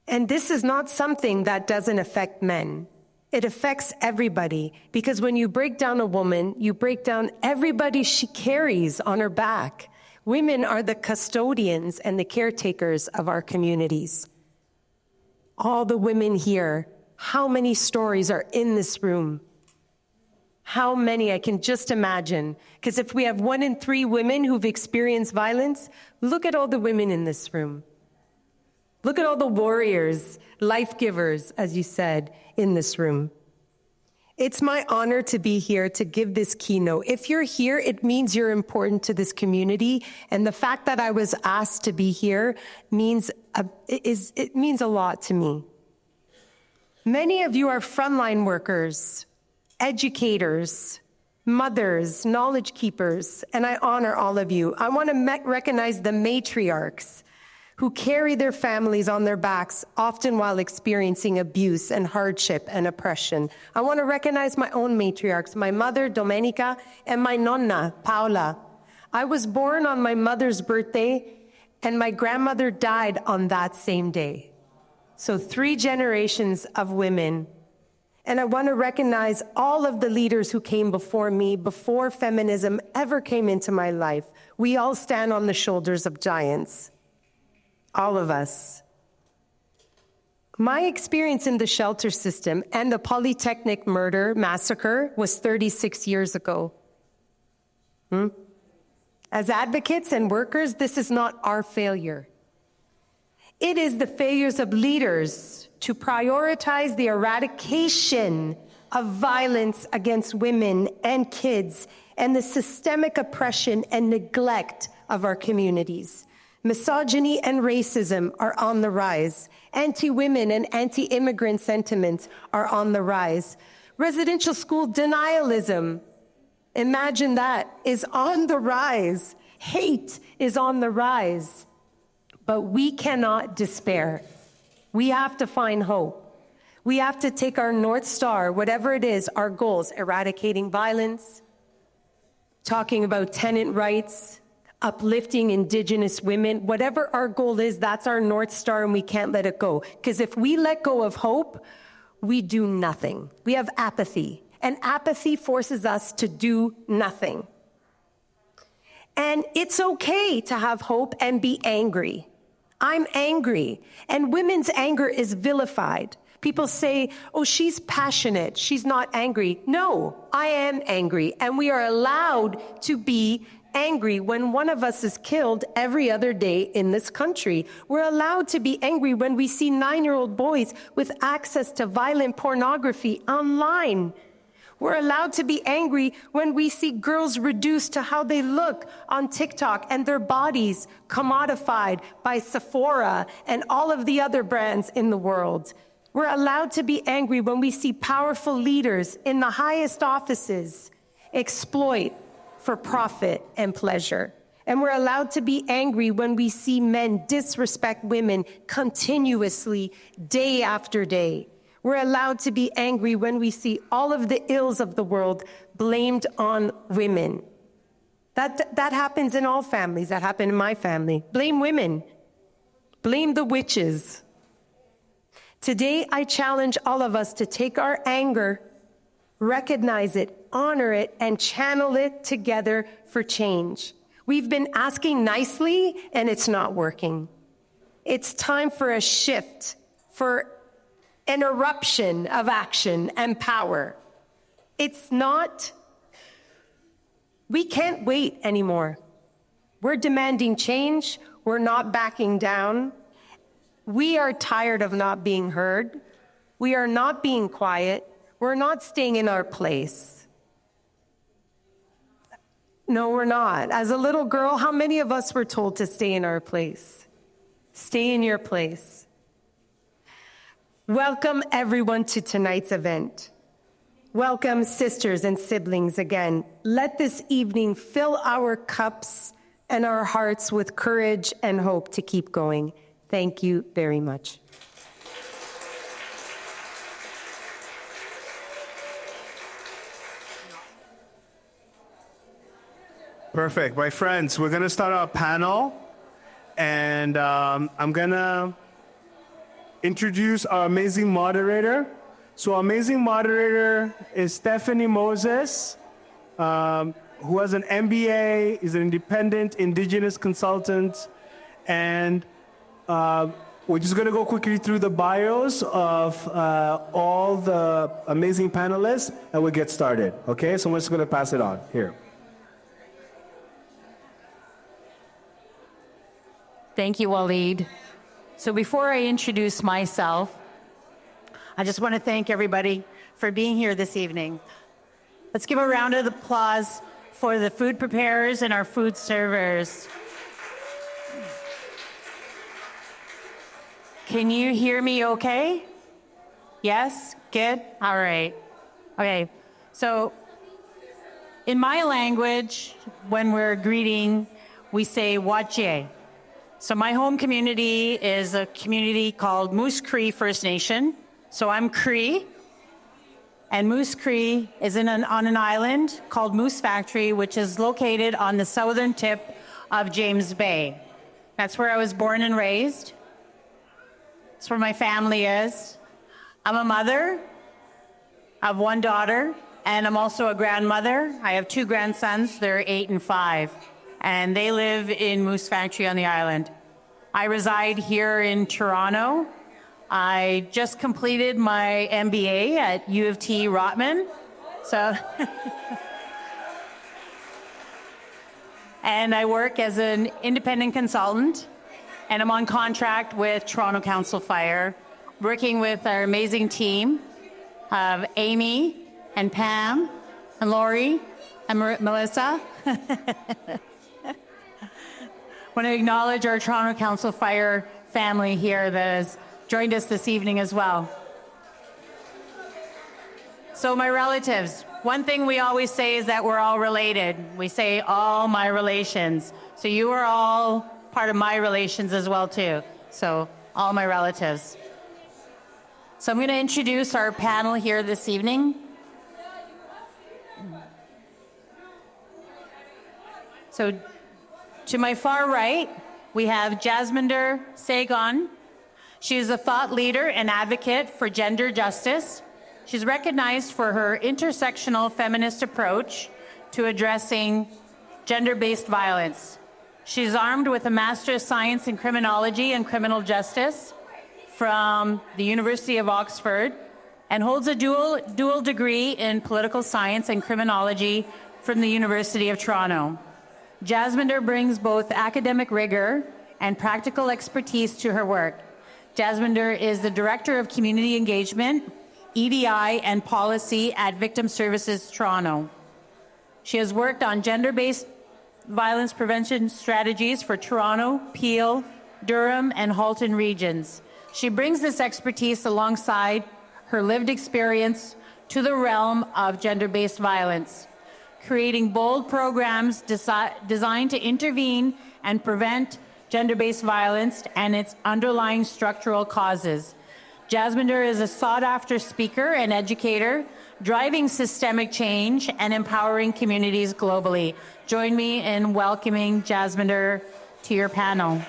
And this is not something that doesn't affect men. It affects everybody, because when you break down a woman, you break down everybody she carries on her back. Women are the custodians and the caretakers of our communities. All the women here, how many stories are in this room? How many? I can just imagine. Because if we have 1 in 3 women who've experienced violence, look at all the women in this room. Look at all the warriors, life givers, as you said, in this room. It's my honor to be here to give this keynote. If you're here, it means you're important to this community. And the fact that I was asked to be here means it means a lot to me. Many of you are frontline workers, educators, mothers, knowledge keepers, and I honor all of you. I want to recognize the matriarchs who carry their families on their backs, often while experiencing abuse and hardship and oppression. I want to recognize my own matriarchs, my mother, Domenica, and my nonna, Paula. I was born on my mother's birthday, and my grandmother died on that same day. So 3 generations of women. And I want to recognize all of the leaders who came before me, before feminism ever came into my life. We all stand on the shoulders of giants. All of us. My experience in the shelter system and the Polytechnic murder massacre was 36 years ago. As advocates and workers, this is not our failure. It is the failures of leaders to prioritize the eradication of violence against women and kids and the systemic oppression and neglect of our communities. Misogyny and racism are on the rise. Anti-women and anti-immigrant sentiments are on the rise. Residential school denialism, imagine that, is on the rise. Hate is on the rise. But we cannot despair. We have to find hope. We have to take our North Star, whatever it is, our goals, eradicating violence, talking about tenant rights, uplifting Indigenous women, whatever our goal is, that's our North Star, and we can't let it go. Because if we let go of hope, we do nothing. We have apathy, and apathy forces us to do nothing. And it's okay to have hope and be angry. I'm angry, and women's anger is vilified. People say, oh, she's passionate, she's not angry. No, I am angry, and we are allowed to be angry when one of us is killed every other day in this country. We're allowed to be angry when we see 9-year-old boys with access to violent pornography online. We're allowed to be angry when we see girls reduced to how they look on TikTok and their bodies commodified by Sephora and all of the other brands in the world. We're allowed to be angry when we see powerful leaders in the highest offices exploit for profit and pleasure. And we're allowed to be angry when we see men disrespect women continuously, day after day. We're allowed to be angry when we see all of the ills of the world blamed on women. That happens in all families. That happened in my family. Blame women. Blame the witches. Today, I challenge all of us to take our anger, recognize it, honor it, and channel it together for change. We've been asking nicely, and it's not working. It's time for a shift, for an eruption of action and power. It's not, we can't wait anymore. We're demanding change. We're not backing down. We are tired of not being heard. We are not being quiet. We're not staying in our place. No, we're not. As a little girl, how many of us were told to stay in our place? Stay in your place. Welcome everyone to tonight's event. Welcome sisters and siblings again. Let this evening fill our cups and our hearts with courage and hope to keep going. Thank you very much. Perfect. My friends, we're going to start our panel, and I'm going to introduce our amazing moderator, So amazing moderator is Stephanie Moses, who has an MBA, is an independent indigenous consultant, and we're just going to go quickly through the bios of all the amazing panelists, and we'll get started. Okay, so I'm just going to pass it on here. Thank you, Waleed. So before I introduce myself, I just want to thank everybody for being here this evening. Let's give a round of applause for the food preparers and our food servers. Can you hear me okay? Yes? Good? All right. Okay. So in my language, when we're greeting, we say wache. So my home community is a community called Moose Cree First Nation. So I'm Cree, and Moose Cree is on an island called Moose Factory, which is located on the southern tip of James Bay. That's where I was born and raised. That's where my family is. I'm a mother of one daughter, and I'm also a grandmother. I have two grandsons. They're 8 and 5. And they live in Moose Factory on the island. I reside here in Toronto. I just completed my MBA at U of T Rotman. So, and I work as an independent consultant, and I'm on contract with Toronto Council Fire, working with our amazing team of Amy and Pam and Lori and Melissa. I want to acknowledge our Toronto Council Fire family here that has joined us this evening as well. So my relatives, one thing we always say is that we're all related. We say all my relations. So you are all part of my relations as well too. So all my relatives. So I'm going to introduce our panel here this evening. So to my far right, we have Jasminder Sagon. She is a thought leader and advocate for gender justice. She's recognized for her intersectional feminist approach to addressing gender-based violence. She's armed with a Master of Science in Criminology and Criminal Justice from the University of Oxford and holds a dual degree in Political Science and Criminology from the University of Toronto. Jasminder brings both academic rigor and practical expertise to her work. Jasminder is the Director of Community Engagement, EDI, and Policy at Victim Services Toronto. She has worked on gender-based violence prevention strategies for Toronto, Peel, Durham, and Halton regions. She brings this expertise alongside her lived experience to the realm of gender-based violence, creating bold programs designed to intervene and prevent gender-based violence and its underlying structural causes. Jasminder is a sought-after speaker and educator, driving systemic change and empowering communities globally. Join me in welcoming Jasminder to your panel.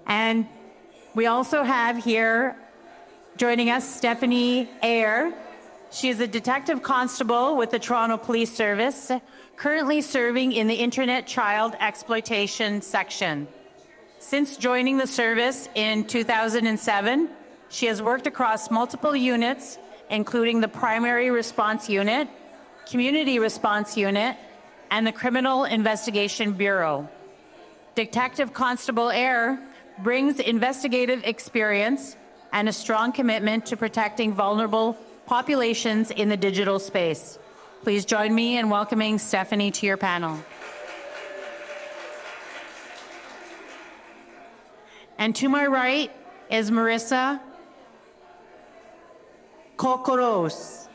And we also have here joining us Stephanie Eyre. She is a detective constable with the Toronto Police Service, currently serving in the Internet Child Exploitation Section. Since joining the service in 2007, she has worked across multiple units, including the Primary Response Unit, Community Response Unit, and the Criminal Investigation Bureau. Detective Constable Eyre brings investigative experience and a strong commitment to protecting vulnerable populations in the digital space. Please join me in welcoming Stephanie to your panel. And to my right is Marissa Kokoros.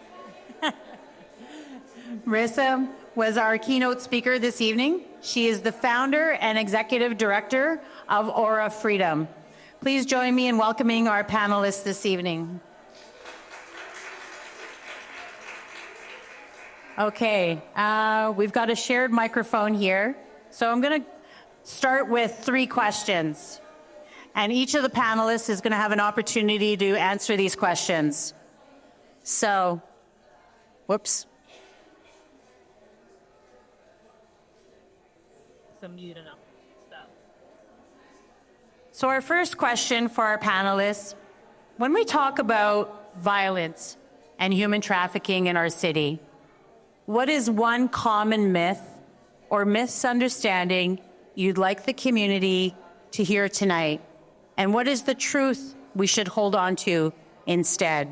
Marissa was our keynote speaker this evening. She is the founder and executive director of Aura Freedom. Please join me in welcoming our panelists this evening. Okay, we've got a shared microphone here. So I'm going to start with 3 questions. And each of the panelists is going to have an opportunity to answer these questions. So, whoops. So our first question for our panelists, when we talk about violence and human trafficking in our city, what is one common myth or misunderstanding you'd like the community to hear tonight? And what is the truth we should hold on to instead?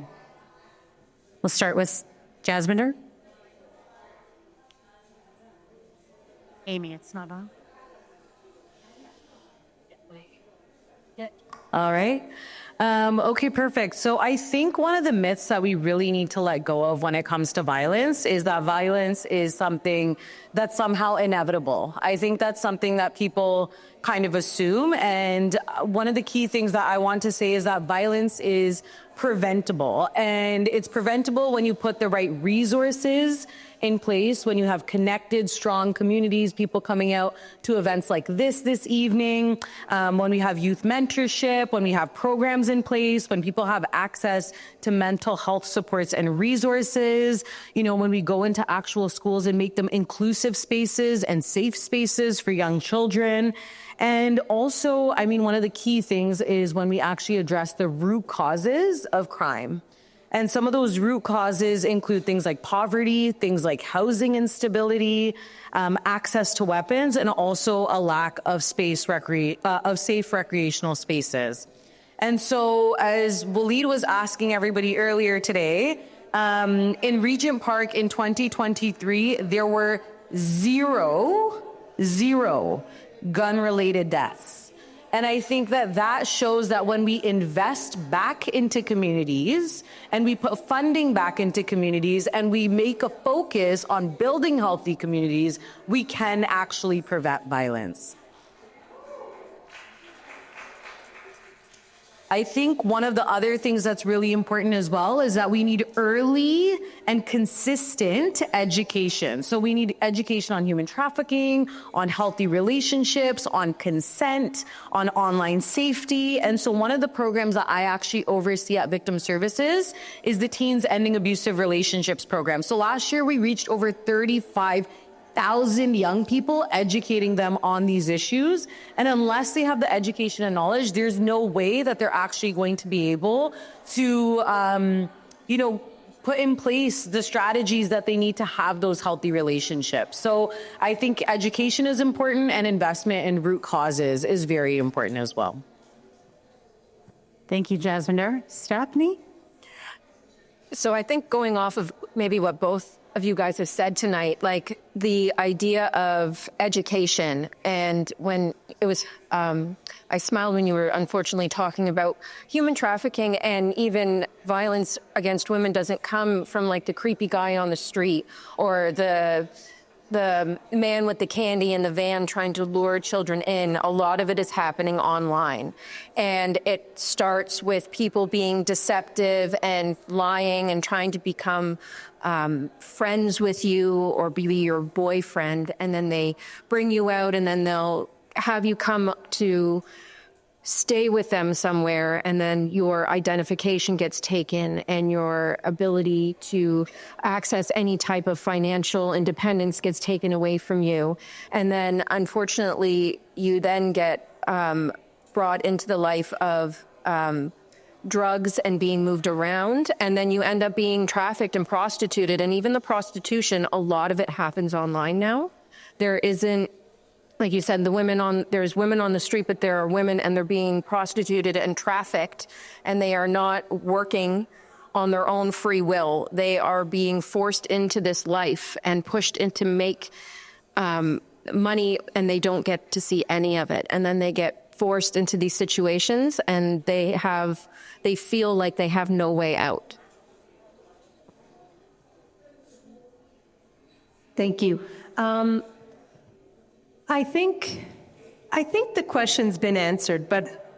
We'll start with Jasminder. Amy, it's not on. All right. Okay, perfect. So I think one of the myths that we really need to let go of when it comes to violence is that violence is something that's somehow inevitable. I think that's something that people kind of assume. And one of the key things that I want to say is that violence is preventable. And it's preventable when you put the right resources in place, when you have connected, strong communities, people coming out to events like this evening, when we have youth mentorship, when we have programs in place, when people have access to mental health supports and resources, you know, when we go into actual schools and make them inclusive spaces and safe spaces for young children. And also, I mean, one of the key things is when we actually address the root causes of crime. And some of those root causes include things like poverty, things like housing instability, access to weapons, and also a lack of safe recreational spaces. And so, as Waleed was asking everybody earlier today, in Regent Park in 2023, there were zero gun-related deaths. And I think that that shows that when we invest back into communities and we put funding back into communities and we make a focus on building healthy communities, we can actually prevent violence. I think one of the other things that's really important as well is that we need early and consistent education. So we need education on human trafficking, on healthy relationships, on consent, on online safety. And so one of the programs that I actually oversee at Victim Services is the Teens Ending Abusive Relationships program. So last year we reached over 35,000 young people, educating them on these issues. And unless they have the education and knowledge, there's no way that they're actually going to be able to, put in place the strategies that they need to have those healthy relationships. So I think education is important, and investment in root causes is very important as well. Thank you, Jasminder. Stephanie? So I think going off of maybe what both of you guys have said tonight, like the idea of education, and when it was, I smiled when you were unfortunately talking about human trafficking, and even violence against women doesn't come from like the creepy guy on the street or the man with the candy in the van trying to lure children in. A lot of it is happening online. And it starts with people being deceptive and lying and trying to become friends with you or be your boyfriend. And then they bring you out, and then they'll have you come to stay with them somewhere, and then your identification gets taken and your ability to access any type of financial independence gets taken away from you. And then unfortunately, you then get brought into the life of drugs and being moved around, and then you end up being trafficked and prostituted. And even the prostitution, a lot of it happens online now. There isn't, like you said, there's women on the street, but there are women and they're being prostituted and trafficked, and they are not working on their own free will. They are being forced into this life and pushed into make money, and they don't get to see any of it. And then they get forced into these situations, and they feel like they have no way out. Thank you. I think the question's been answered, but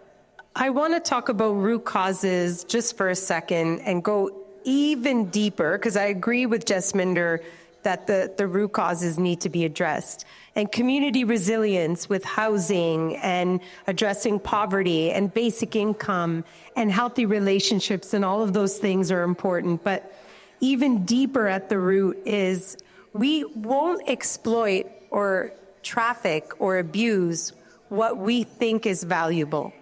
I want to talk about root causes just for a second and go even deeper, because I agree with Jasminder. that the root causes need to be addressed. And community resilience with housing and addressing poverty and basic income and healthy relationships and all of those things are important. But even deeper at the root is we won't exploit or traffic or abuse what we think is valuable.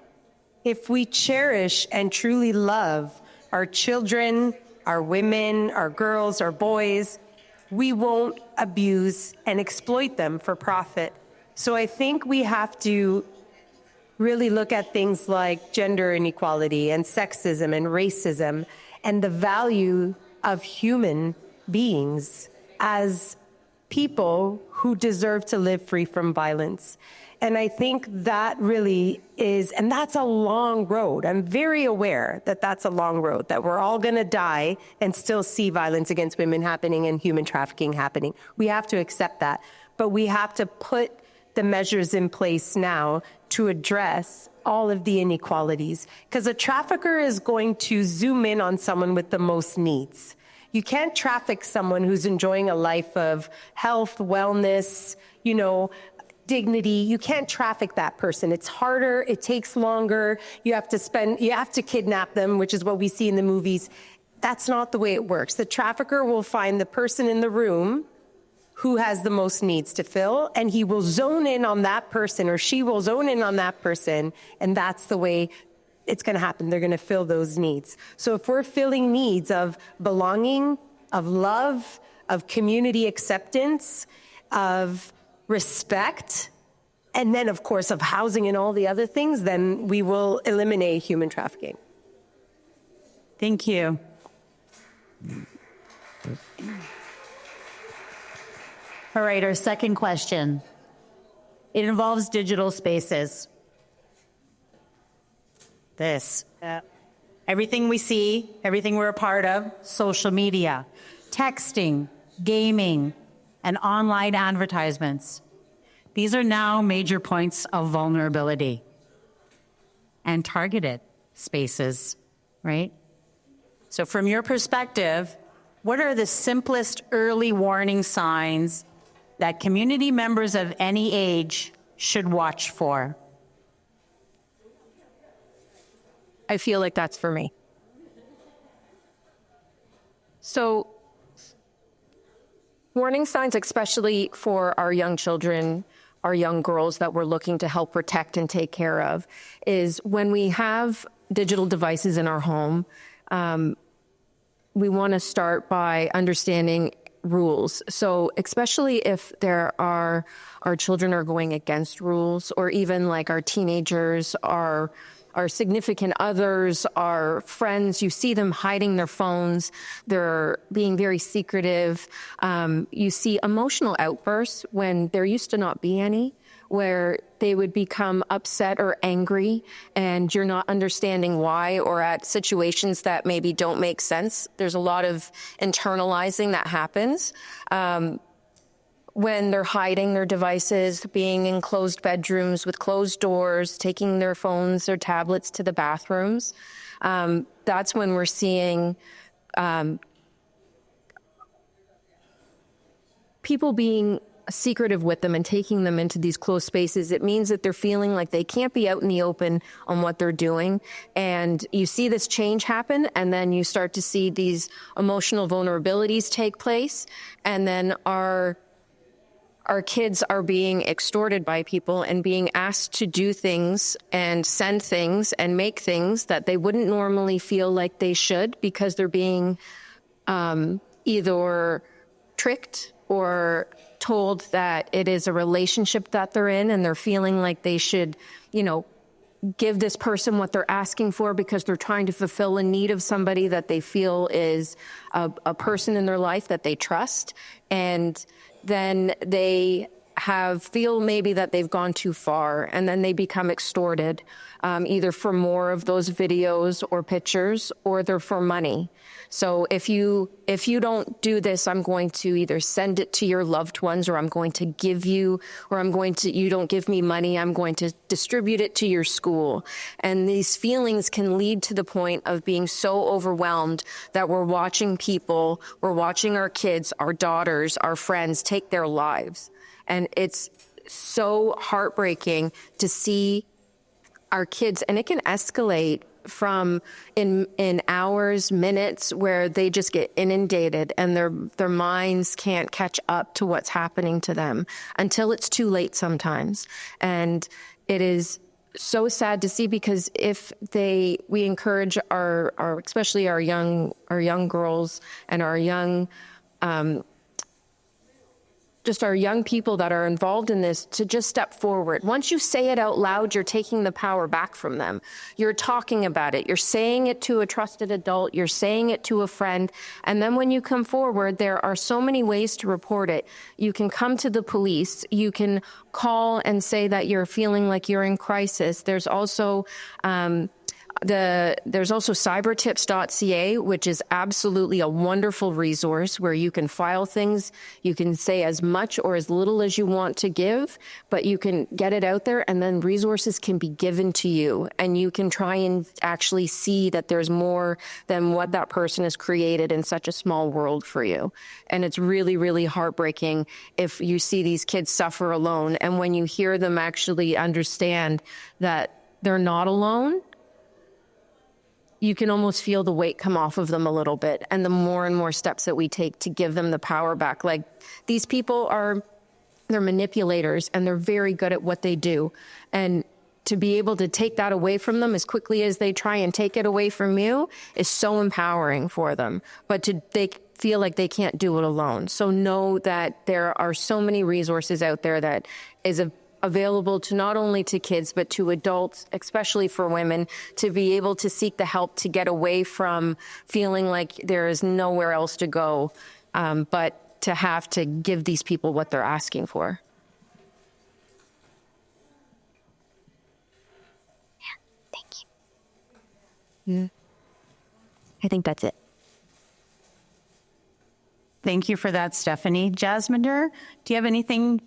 If we cherish and truly love our children, our women, our girls, our boys, we won't abuse and exploit them for profit. So I think we have to really look at things like gender inequality and sexism and racism and the value of human beings as people who deserve to live free from violence. And I think that really is, and that's a long road. I'm very aware that that's a long road, that we're all gonna die and still see violence against women happening and human trafficking happening. We have to accept that, but we have to put the measures in place now to address all of the inequalities. Because a trafficker is going to zoom in on someone with the most needs. You can't traffic someone who's enjoying a life of health, wellness, dignity. You can't traffic that person. It's harder, it takes longer, you have to kidnap them, which is what we see in the movies. That's not the way it works. The trafficker will find the person in the room who has the most needs to fill, and he will zone in on that person, or she will zone in on that person, and that's the way it's gonna happen. They're gonna fill those needs. So if we're filling needs of belonging, of love, of community acceptance, of respect, and then of course of housing and all the other things, then we will eliminate human trafficking. Thank you. All right, our second question. It involves digital spaces. Everything we see, everything we're a part of, social media, texting, gaming, and online advertisements. These are now major points of vulnerability and targeted spaces, right? So from your perspective, what are the simplest early warning signs that community members of any age should watch for? I feel like that's for me. So, warning signs, especially for our young children, our young girls that we're looking to help protect and take care of, is when we have digital devices in our home, we want to start by understanding rules. So especially if our children are going against rules, or even like our teenagers, our significant others, our friends, you see them hiding their phones, they're being very secretive. You see emotional outbursts when there used to not be any, where they would become upset or angry and you're not understanding why, or at situations that maybe don't make sense. There's a lot of internalizing that happens. When they're hiding their devices, being in closed bedrooms with closed doors, taking their phones, their tablets to the bathrooms. That's when we're seeing people being secretive with them and taking them into these closed spaces. It means that they're feeling like they can't be out in the open on what they're doing. And you see this change happen, and then you start to see these emotional vulnerabilities take place. And then our kids are being extorted by people and being asked to do things and send things and make things that they wouldn't normally feel like they should, because they're being either tricked or told that it is a relationship that they're in, and they're feeling like they should, give this person what they're asking for because they're trying to fulfill a need of somebody that they feel is a person in their life that they trust. And then they feel maybe that they've gone too far, and then they become extorted, either for more of those videos or pictures, or they're for money. So if you don't do this, I'm going to either send it to your loved ones, or I'm going to give you, or you don't give me money, I'm going to distribute it to your school. And these feelings can lead to the point of being so overwhelmed that we're watching our kids, our daughters, our friends take their lives. And it's so heartbreaking to see our kids, and it can escalate from in hours, minutes, where they just get inundated and their minds can't catch up to what's happening to them until it's too late sometimes. And it is so sad to see, because we encourage our especially our young girls and our young our young people that are involved in this to just step forward. Once you say it out loud, you're taking the power back from them. You're talking about it. You're saying it to a trusted adult. You're saying it to a friend. And then when you come forward, there are so many ways to report it. You can come to the police. You can call and say that you're feeling like you're in crisis. There's also cybertips.ca, which is absolutely a wonderful resource where you can file things. You can say as much or as little as you want to give, but you can get it out there, and then resources can be given to you, and you can try and actually see that there's more than what that person has created in such a small world for you. And it's really, really heartbreaking if you see these kids suffer alone, and when you hear them actually understand that they're not alone, you can almost feel the weight come off of them a little bit. And the more and more steps that we take to give them the power back, like these people they're manipulators, and they're very good at what they do. And to be able to take that away from them as quickly as they try and take it away from you is so empowering for them. But they feel like they can't do it alone. So know that there are so many resources out there that is available to not only to kids, but to adults, especially for women, to be able to seek the help to get away from feeling like there is nowhere else to go, but to have to give these people what they're asking for. Yeah, thank you. I think that's it. Thank you for that, Stephanie. Jasminder, do you have anything?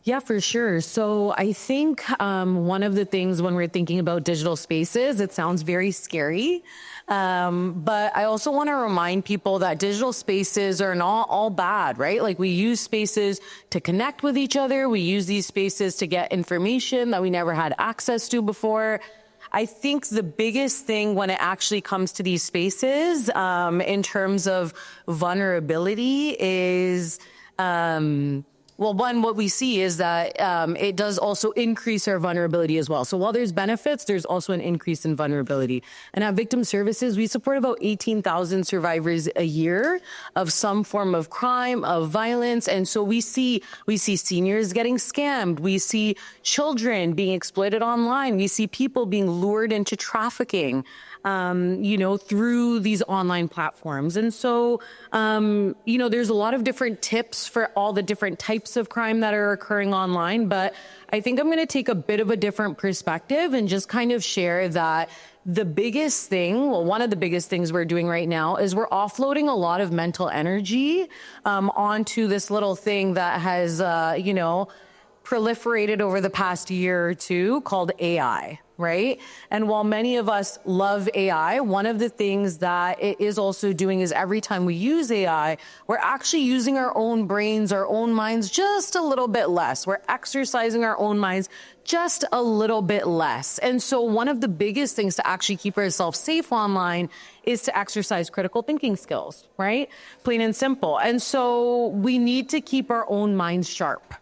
Yeah, for sure. So I think one of the things when we're thinking about digital spaces, it sounds very scary. But I also want to remind people that digital spaces are not all bad, right? Like, we use spaces to connect with each other. We use these spaces to get information that we never had access to before. I think the biggest thing when it actually comes to these spaces in terms of vulnerability is, well, one, what we see is that it does also increase our vulnerability as well. So while there's benefits, there's also an increase in vulnerability. And at Victim Services, we support about 18,000 survivors a year of some form of crime, of violence. And so we see seniors getting scammed. We see children being exploited online. We see people being lured into trafficking, through these online platforms. And so, there's a lot of different tips for all the different types of crime that are occurring online. But I think I'm going to take a bit of a different perspective and just kind of share that the biggest thing, one of the biggest things we're doing right now is we're offloading a lot of mental energy onto this little thing that has, proliferated over the past year or two called AI, right? And while many of us love AI, one of the things that it is also doing is every time we use AI, we're actually using our own brains, our own minds just a little bit less. We're exercising our own minds just a little bit less. And so one of the biggest things to actually keep ourselves safe online is to exercise critical thinking skills, right? Plain and simple. And so we need to keep our own minds sharp.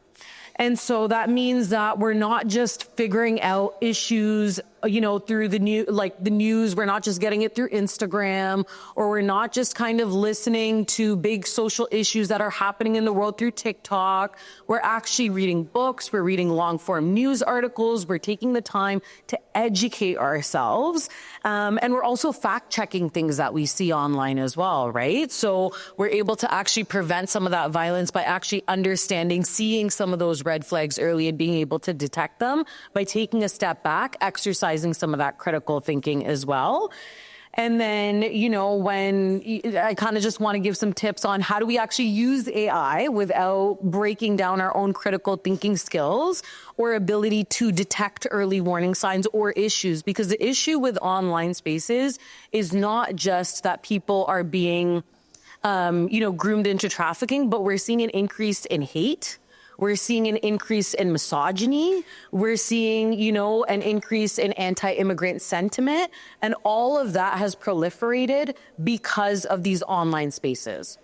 And so that means that we're not just figuring out issues through the news. We're not just getting it through Instagram, or we're not just kind of listening to big social issues that are happening in the world through TikTok. We're actually reading books. We're reading long form news articles. We're taking the time to educate ourselves. And we're also fact checking things that we see online as well, right? So we're able to actually prevent some of that violence by actually understanding, seeing some of those red flags early and being able to detect them by taking a step back, exercising some of that critical thinking as well. And then, when I kind of just want to give some tips on how do we actually use AI without breaking down our own critical thinking skills or ability to detect early warning signs or issues. Because the issue with online spaces is not just that people are being, groomed into trafficking, but we're seeing an increase in hate. We're seeing an increase in misogyny. We're seeing, an increase in anti-immigrant sentiment. And all of that has proliferated because of these online spaces.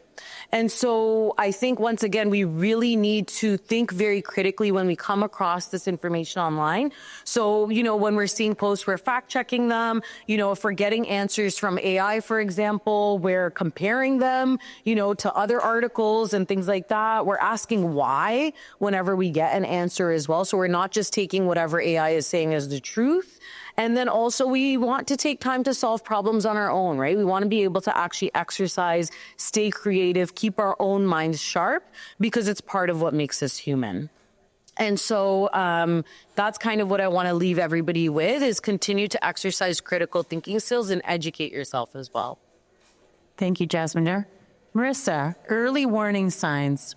And so I think, once again, we really need to think very critically when we come across this information online. So, when we're seeing posts, we're fact checking them. If we're getting answers from AI, for example, we're comparing them, to other articles and things like that. We're asking why whenever we get an answer as well. So we're not just taking whatever AI is saying as the truth. And then also we want to take time to solve problems on our own, right? We want to be able to actually exercise, stay creative, keep our own minds sharp, because it's part of what makes us human. And so that's kind of what I want to leave everybody with, is continue to exercise critical thinking skills and educate yourself as well. Thank you, Jasminder. Marissa, early warning signs.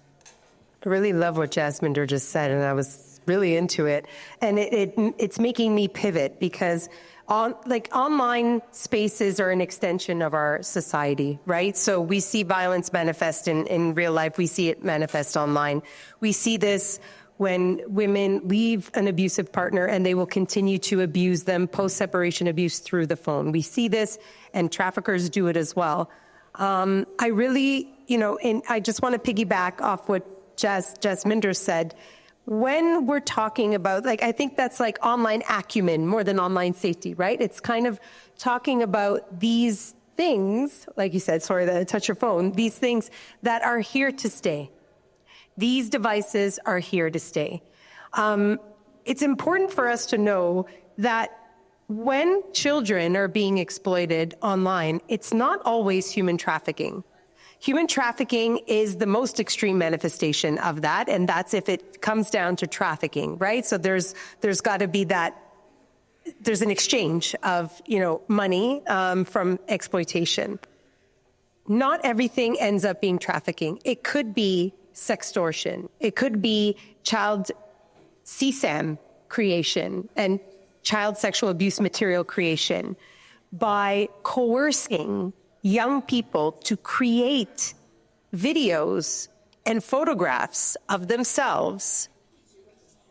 I really love what Jasminder just said, and I was really into it. And it's making me pivot, because online spaces are an extension of our society, right? So we see violence manifest in real life. We see it manifest online. We see this when women leave an abusive partner and they will continue to abuse them, post-separation abuse through the phone. We see this, and traffickers do it as well. I really, and I just want to piggyback off what Jasminder said. When we're talking about, I think that's like online acumen more than online safety, right? It's kind of talking about these things, like you said, sorry that I touched your phone, these things that are here to stay. These devices are here to stay. It's important for us to know that when children are being exploited online, it's not always human trafficking. Human trafficking is the most extreme manifestation of that, and that's if it comes down to trafficking, right? So there's got to be that, there's an exchange of, money from exploitation. Not everything ends up being trafficking. It could be sextortion. It could be child CSAM creation and child sexual abuse material creation by coercing young people to create videos and photographs of themselves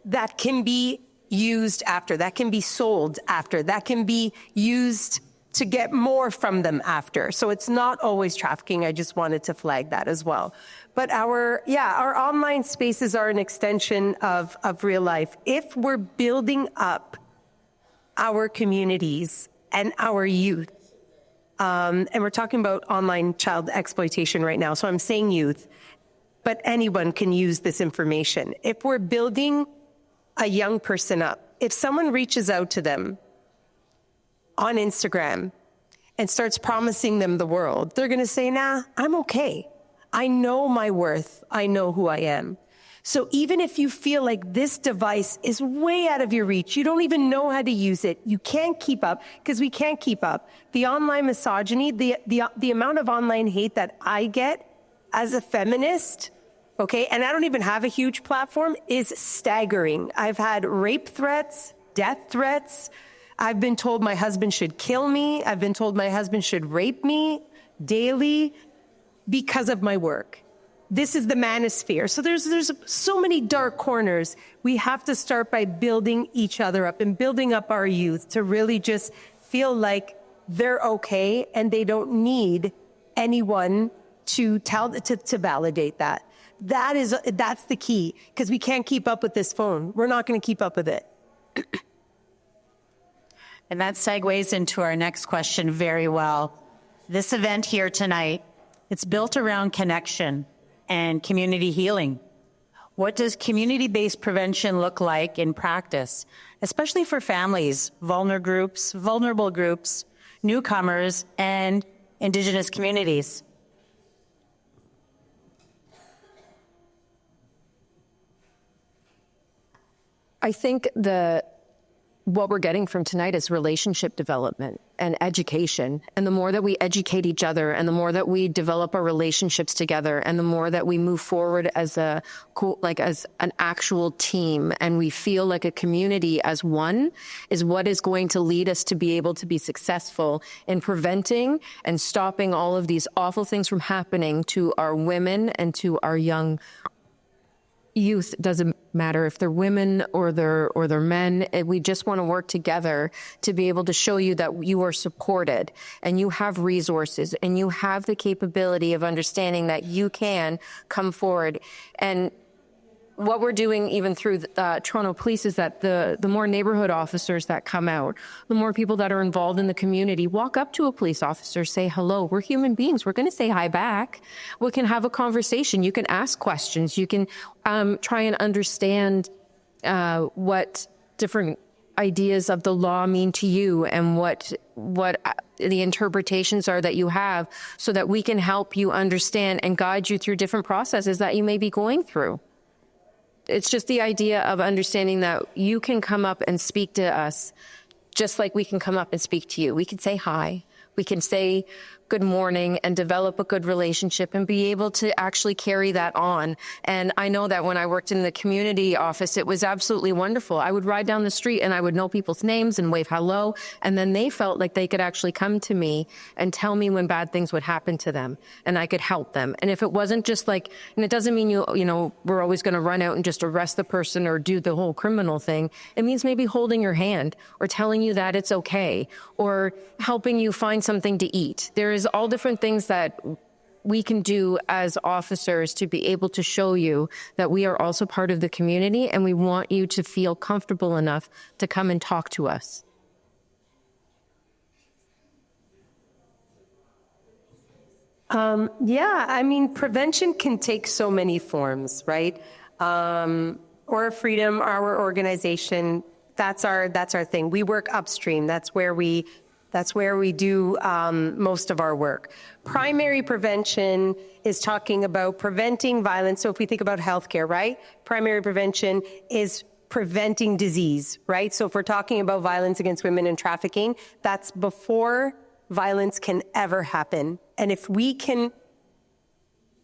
that can be used after, that can be sold after, that can be used to get more from them after. So it's not always trafficking. I just wanted to flag that as well. But our online spaces are an extension of real life. If we're building up our communities and our youth, and we're talking about online child exploitation right now, so I'm saying youth, but anyone can use this information. If we're building a young person up, if someone reaches out to them on Instagram and starts promising them the world, they're going to say, nah, I'm okay. I know my worth. I know who I am. So even if you feel like this device is way out of your reach, you don't even know how to use it, you can't keep up, because we can't keep up. The online misogyny, the amount of online hate that I get as a feminist, okay, and I don't even have a huge platform, is staggering. I've had rape threats, death threats. I've been told my husband should kill me. I've been told my husband should rape me daily because of my work. This is the manosphere. So there's so many dark corners. We have to start by building each other up and building up our youth to really just feel like they're okay and they don't need anyone to validate that. That's the key, because we can't keep up with this phone. We're not going to keep up with it. And that segues into our next question very well. This event here tonight, it's built around connection and community healing. What does community-based prevention look like in practice, especially for families, vulnerable groups, newcomers, and Indigenous communities? I think what we're getting from tonight is relationship development and education. And the more that we educate each other and the more that we develop our relationships together and the more that we move forward as as an actual team and we feel like a community as one is what is going to lead us to be able to be successful in preventing and stopping all of these awful things from happening to our women and to our young youth. Doesn't matter if they're women or they're men. We just want to work together to be able to show you that you are supported and you have resources and you have the capability of understanding that you can come forward. And what we're doing even through Toronto Police is that the more neighborhood officers that come out, the more people that are involved in the community walk up to a police officer, say hello. We're human beings. We're going to say hi back. We can have a conversation. You can ask questions. You can try and understand what different ideas of the law mean to you and what the interpretations are that you have so that we can help you understand and guide you through different processes that you may be going through. It's just the idea of understanding that you can come up and speak to us just like we can come up and speak to you. We can say hi. We can say good morning and develop a good relationship and be able to actually carry that on. And I know that when I worked in the community office, it was absolutely wonderful. I would ride down the street and I would know people's names and wave hello. And then they felt like they could actually come to me and tell me when bad things would happen to them and I could help them. And if it wasn't just like, and it doesn't mean we're always going to run out and just arrest the person or do the whole criminal thing. It means maybe holding your hand or telling you that it's okay or helping you find something to eat. There is all different things that we can do as officers to be able to show you that we are also part of the community and we want you to feel comfortable enough to come and talk to us. Prevention can take so many forms, right? Aura Freedom, our organization, that's our thing. We work upstream. That's where we do most of our work. Primary prevention is talking about preventing violence. So if we think about healthcare, right? Primary prevention is preventing disease, right? So if we're talking about violence against women and trafficking, that's before violence can ever happen. And if we can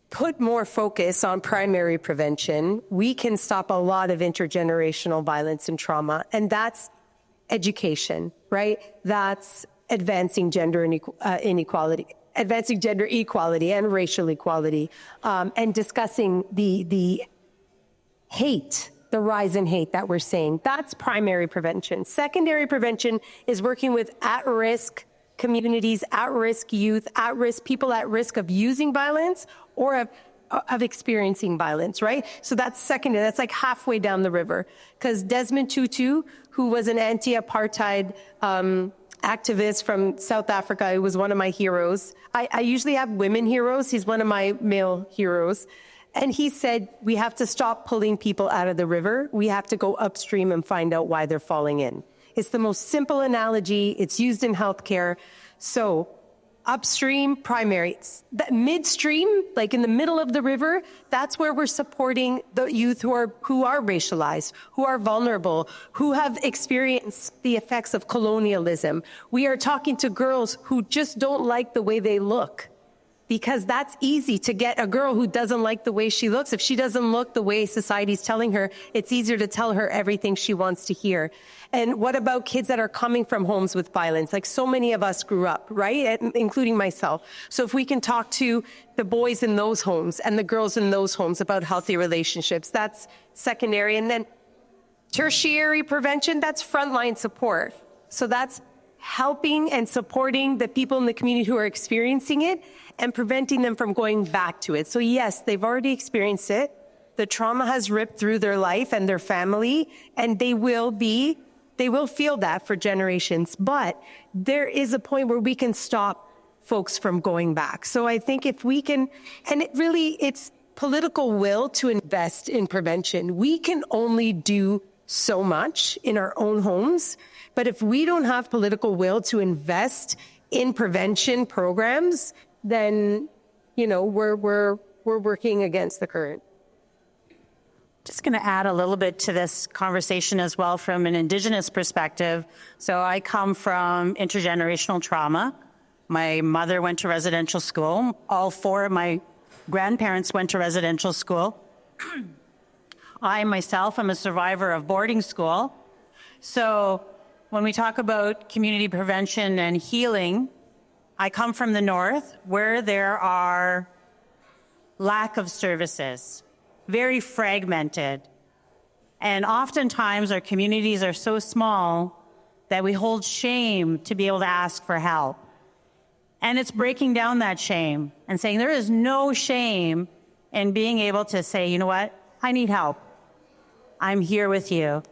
put more focus on primary prevention, we can stop a lot of intergenerational violence and trauma. And that's education, right? That's advancing gender inequality, advancing gender equality and racial equality, and discussing the hate, the rise in hate that we're seeing. That's primary prevention. Secondary prevention is working with at-risk communities, at-risk youth, at-risk people at risk of using violence or of experiencing violence, right? So that's secondary, that's like halfway down the river. Because Desmond Tutu, who was an anti-apartheid activist from South Africa, who was one of my heroes. I usually have women heroes. He's one of my male heroes. And he said, we have to stop pulling people out of the river. We have to go upstream and find out why they're falling in. It's the most simple analogy. It's used in healthcare. So upstream, primary. That midstream, like in the middle of the river, that's where we're supporting the youth who are racialized, who are vulnerable, who have experienced the effects of colonialism. We are talking to girls who just don't like the way they look, because that's easy to get a girl who doesn't like the way she looks. If she doesn't look the way society's telling her, it's easier to tell her everything she wants to hear. And what about kids that are coming from homes with violence? Like so many of us grew up, right? Including myself. So if we can talk to the boys in those homes and the girls in those homes about healthy relationships, that's secondary. And then tertiary prevention, that's frontline support. So that's helping and supporting the people in the community who are experiencing it and preventing them from going back to it. So yes, they've already experienced it. The trauma has ripped through their life and their family, and they will be they will feel that for generations, but there is a point where we can stop folks from going back. So I think if we can, and it's political will to invest in prevention. We can only do so much in our own homes, but if we don't have political will to invest in prevention programs, then, we're working against the current. Just going to add a little bit to this conversation as well from an Indigenous perspective. So I come from intergenerational trauma. My mother went to residential school. All four of my grandparents went to residential school. I myself am a survivor of boarding school. So when we talk about community prevention and healing, I come from the north where there are lack of services, very fragmented. And oftentimes our communities are so small that we hold shame to be able to ask for help. And it's breaking down that shame and saying there is no shame in being able to say, you know what, I need help. I'm here with you.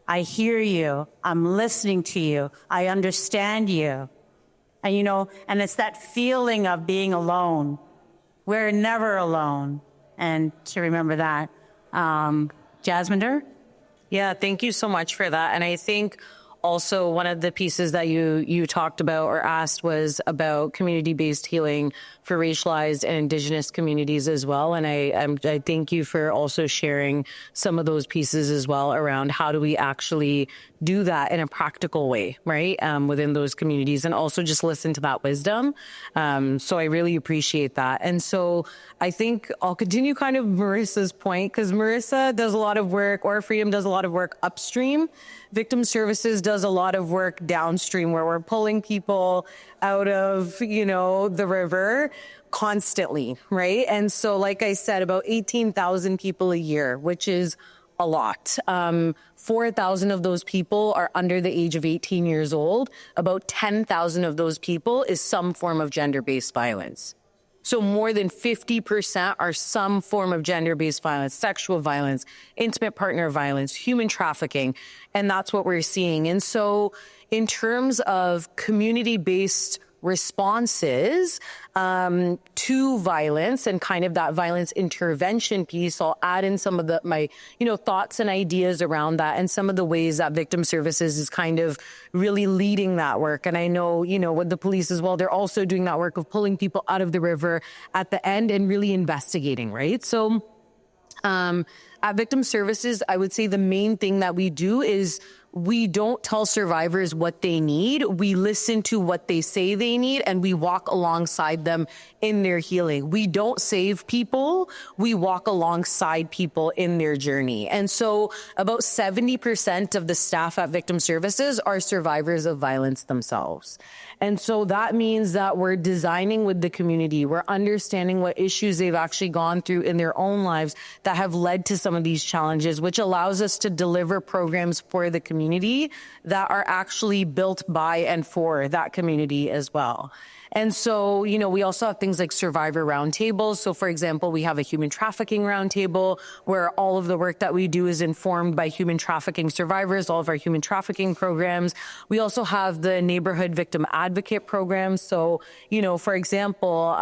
I hear you. I'm listening to you. I understand you. And, and it's that feeling of being alone. We're never alone. And to remember that. Jasminder? Yeah, thank you so much for that. And I think also one of the pieces that you talked about or asked was about community-based healing for racialized and Indigenous communities as well. And I thank you for also sharing some of those pieces as well around how do we actually do that in a practical way, right, within those communities, and also just listen to that wisdom. So I really appreciate that. And so I think I'll continue kind of Marissa's point, because Marissa does a lot of work, or Freedom does a lot of work upstream. Victim Services does a lot of work downstream, where we're pulling people out of, the river constantly, right? And so, like I said, about 18,000 people a year, which is a lot. 4,000 of those people are under the age of 18 years old. About 10,000 of those people is some form of gender-based violence. So more than 50% are some form of gender-based violence, sexual violence, intimate partner violence, human trafficking, and that's what we're seeing. And so in terms of community-based responses to violence and kind of that violence intervention piece, I'll add in some of my thoughts and ideas around that, and some of the ways that Victim Services is kind of really leading that work. And I know, with the police as well, they're also doing that work of pulling people out of the river at the end and really investigating, right? So at Victim Services, I would say the main thing that we do is we don't tell survivors what they need. We listen to what they say they need, and we walk alongside them in their healing. We don't save people. We walk alongside people in their journey. And so about 70% of the staff at Victim Services are survivors of violence themselves. And so that means that we're designing with the community. We're understanding what issues they've actually gone through in their own lives that have led to some of these challenges, which allows us to deliver programs for the community that are actually built by and for that community as well. And so, we also have things like survivor roundtables. So, for example, we have a human trafficking roundtable where all of the work that we do is informed by human trafficking survivors, all of our human trafficking programs. We also have the neighborhood victim advocate program. So, for example,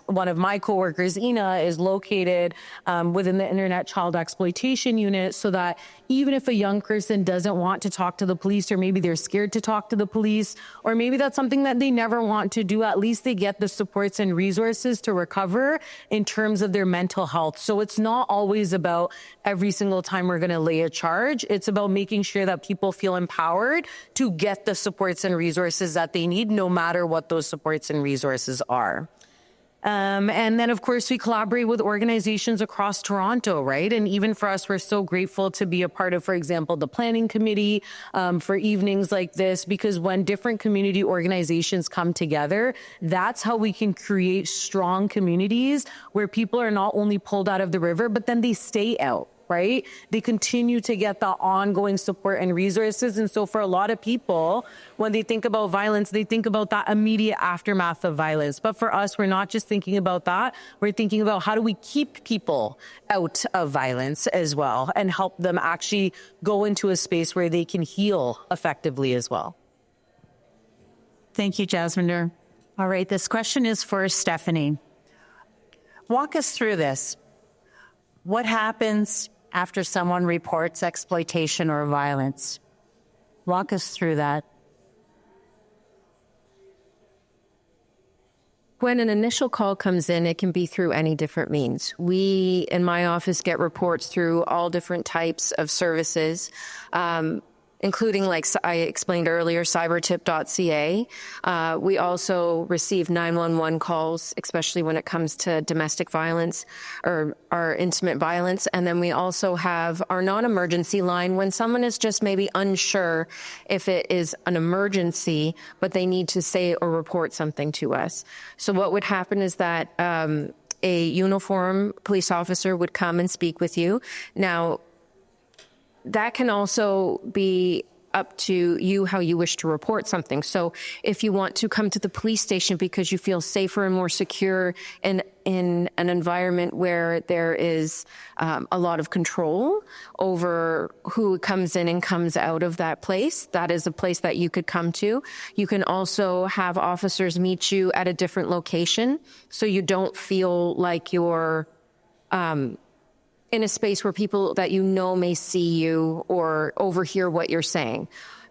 one of my coworkers, Ina, is located within the Internet Child Exploitation Unit, so that even if a young person doesn't want to talk to the police, or maybe they're scared to talk to the police, or maybe that's something that they never want to do, at least they get the supports and resources to recover in terms of their mental health. So it's not always about every single time we're going to lay a charge. It's about making sure that people feel empowered to get the supports and resources that they need, no matter what those supports and resources are. And then, of course, we collaborate with organizations across Toronto, right? And even for us, we're so grateful to be a part of, for example, the planning committee for evenings like this, because when different community organizations come together, that's how we can create strong communities where people are not only pulled out of the river, but then they stay out. right? They continue to get the ongoing support and resources. And so for a lot of people, when they think about violence, they think about that immediate aftermath of violence. But for us, we're not just thinking about that. We're thinking about how do we keep people out of violence as well and help them actually go into a space where they can heal effectively as well. Thank you, Jasminder. All right, this question is for Stephanie. Walk us through this. What happens after someone reports exploitation or violence? Walk us through that. When an initial call comes in, it can be through any different means. We, in my office, get reports through all different types of services, including, like I explained earlier, cybertip.ca. We also receive 911 calls, especially when it comes to domestic violence or intimate violence. And then we also have our non-emergency line when someone is just maybe unsure if it is an emergency, but they need to say or report something to us. So what would happen is that a uniformed police officer would come and speak with you. Now, that can also be up to you how you wish to report something. So if you want to come to the police station because you feel safer and more secure in an environment where there is a lot of control over who comes in and comes out of that place, that is a place that you could come to. You can also have officers meet you at a different location so you don't feel like you're in a space where people that you know may see you or overhear what you're saying.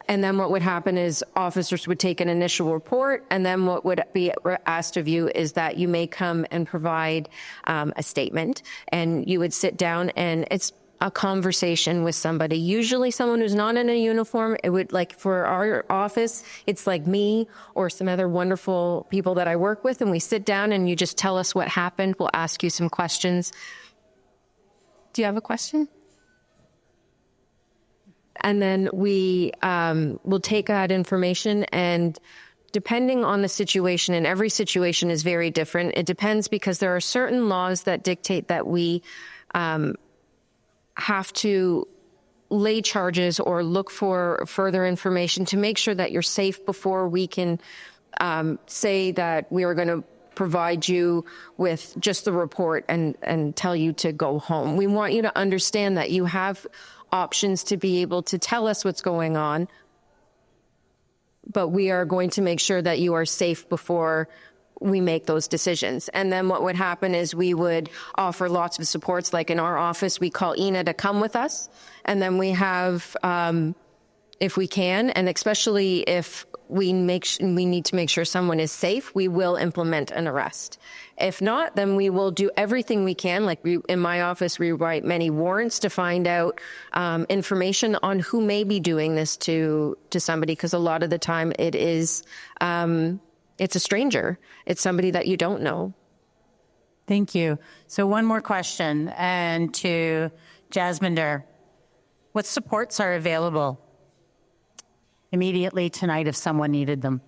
And then what would happen is officers would take an initial report, and then what would be asked of you is that you may come and provide a statement, and you would sit down, and it's a conversation with somebody, usually someone who's not in a uniform. It would, like for our office, it's like me or some other wonderful people that I work with, and we sit down and you just tell us what happened. We'll ask you some questions. Do you have a question? And then we will take that information, and depending on the situation, and every situation is very different. It depends because there are certain laws that dictate that we have to lay charges or look for further information to make sure that you're safe before we can say that we are going to provide you with just the report and tell you to go home. We want you to understand that you have options to be able to tell us what's going on, but we are going to make sure that you are safe before we make those decisions. And then what would happen is we would offer lots of supports. Like in our office, we call Ina to come with us. And then we have, if we can, and especially if we need to make sure someone is safe, we will implement an arrest. If not, then we will do everything we can. Like in my office, we write many warrants to find out information on who may be doing this to somebody, because a lot of the time it is, it's a stranger. It's somebody that you don't know. Thank you. So one more question, and to Jasminder. What supports are available immediately tonight if someone needed them?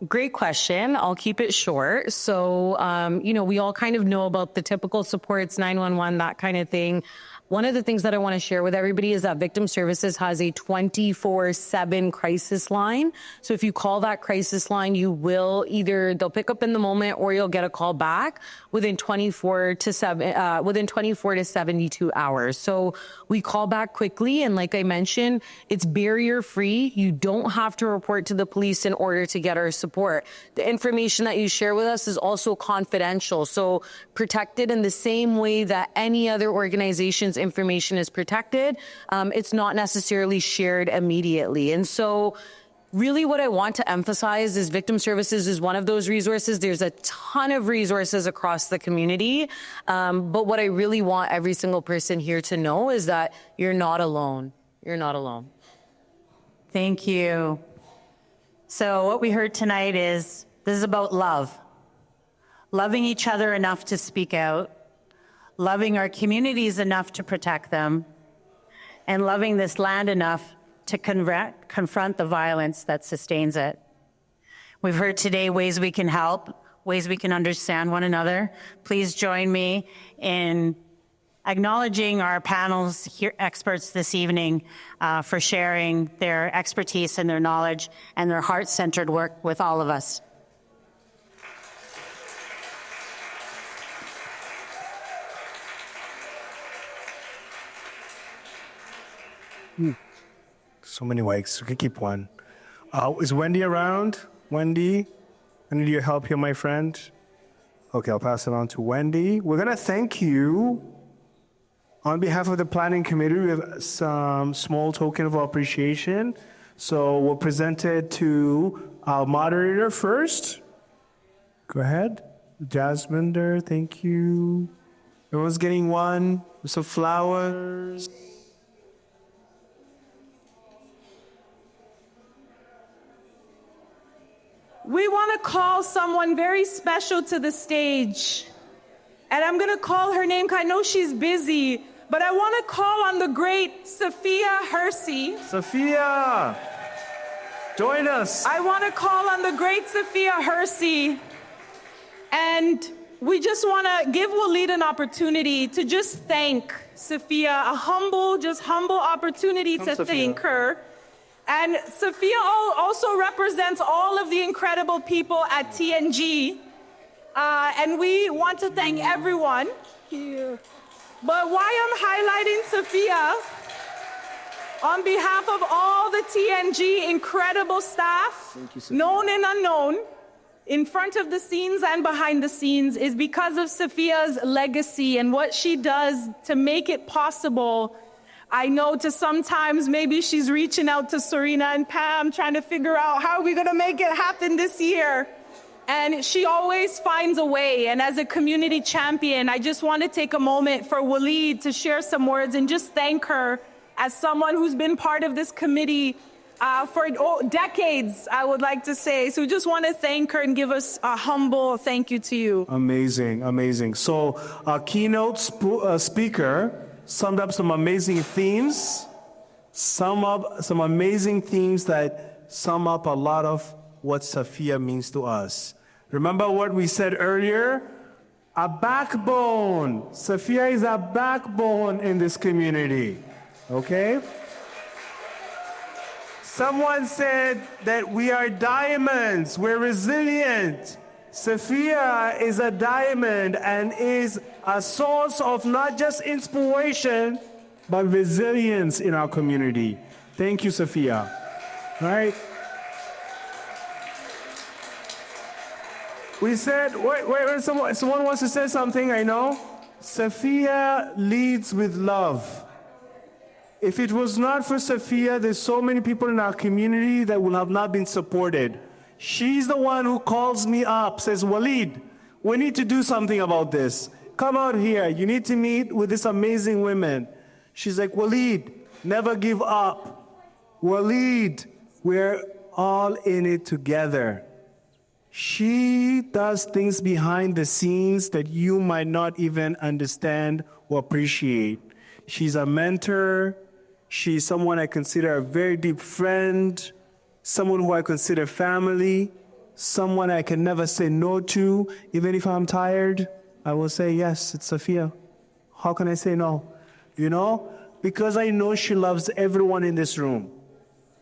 Great question. I'll keep it short. So, we all kind of know about the typical supports, 911, that kind of thing. One of the things that I want to share with everybody is that Victim Services has a 24/7 crisis line. So if you call that crisis line, you will they'll pick up in the moment, or you'll get a call back within 24 to 72 hours. So we call back quickly. And like I mentioned, it's barrier free. You don't have to report to the police in order to get our support. The information that you share with us is also confidential. So protected in the same way that any other organization's information is protected. It's not necessarily shared immediately. And so really what I want to emphasize is Victim Services is one of those resources. There's a ton of resources across the community. But what I really want every single person here to know is that you're not alone. You're not alone. Thank you. So what we heard tonight is this is about love. Loving each other enough to speak out, loving our communities enough to protect them, and loving this land enough to confront the violence that sustains it. We've heard today ways we can help, ways we can understand one another. Please join me in acknowledging our panel's experts this evening for sharing their expertise and their knowledge and their heart-centered work with all of us. So many mics. We can keep one. Is Wendy around? Wendy, I need your help here, my friend. Okay, I'll pass it on to Wendy. We're going to thank you. On behalf of the planning committee, we have some small token of appreciation. So we'll present it to our moderator first. Go ahead. Jasmine there, thank you. Everyone's getting one with some flowers. We want to call someone very special to the stage. And I'm going to call her name because I know she's busy, but I want to call on the great Sophia Hersey. Sophia, join us. I want to call on the great Sophia Hersey. And we just want to give Walid an opportunity to just thank Sophia, a humble opportunity to thank her. And Sophia also represents all of the incredible people at TNG. And we want to thank everyone here. But why I'm highlighting Sophia, on behalf of all the TNG incredible staff, known and unknown, in front of the scenes and behind the scenes, is because of Sophia's legacy and what she does to make it possible. I know to sometimes maybe she's reaching out to Serena and Pam, trying to figure out how are we going to make it happen this year. And she always finds a way. And as a community champion, I just want to take a moment for Walid to share some words and just thank her as someone who's been part of this committee for decades, I would like to say. So we just want to thank her and give us a humble thank you to you. Amazing, amazing. So our keynote speaker summed up some amazing themes, some amazing themes that sum up a lot of what Sophia means to us. Remember what we said earlier? A backbone. Sophia is a backbone in this community, okay? Someone said that we are diamonds, we're resilient. Sophia is a diamond and is a source of not just inspiration, but resilience in our community. Thank you, Sophia. All right? We said, wait, someone wants to say something, I know. Sophia leads with love. If it was not for Sophia, there's so many people in our community that would have not been supported. She's the one who calls me up, says, Walid, we need to do something about this. Come out here. You need to meet with these amazing women. She's like, Walid, never give up. Walid, we're all in it together. She does things behind the scenes that you might not even understand or appreciate. She's a mentor. She's someone I consider a very deep friend. Someone who I consider family, someone I can never say no to. Even if I'm tired, I will say, yes, it's Sophia. How can I say no? You know, because I know she loves everyone in this room.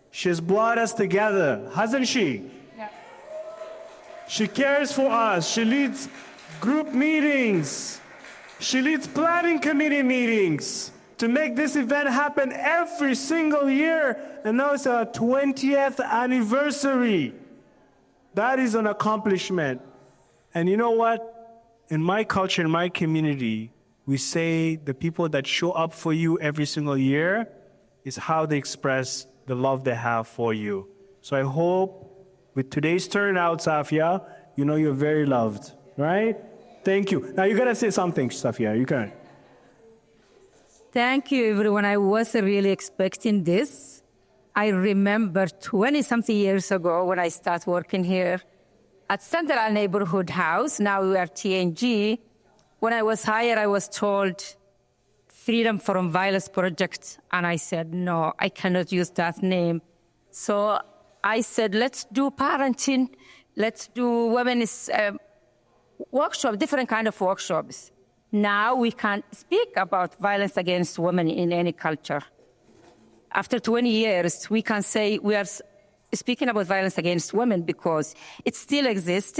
She's brought us together, hasn't she? Yeah. She cares for us. She leads group meetings. She leads planning committee meetings to make this event happen every single year. And now it's our 20th anniversary. That is an accomplishment. And you know what? In my culture, in my community, we say the people that show up for you every single year is how they express the love they have for you. So I hope with today's turnout, Safia, you know you're very loved, right? Thank you. Now you gotta say something, Safia, you can. Thank you, everyone. I wasn't really expecting this. I remember 20-something years ago when I started working here at Central Neighbourhood House. Now we are TNG. When I was hired, I was told Freedom from Violence Project. And I said, no, I cannot use that name. So I said, let's do parenting. Let's do women's workshops, different kind of workshops. now we can speak about violence against women in any culture. After 20 years, we can say we are speaking about violence against women because it still exists.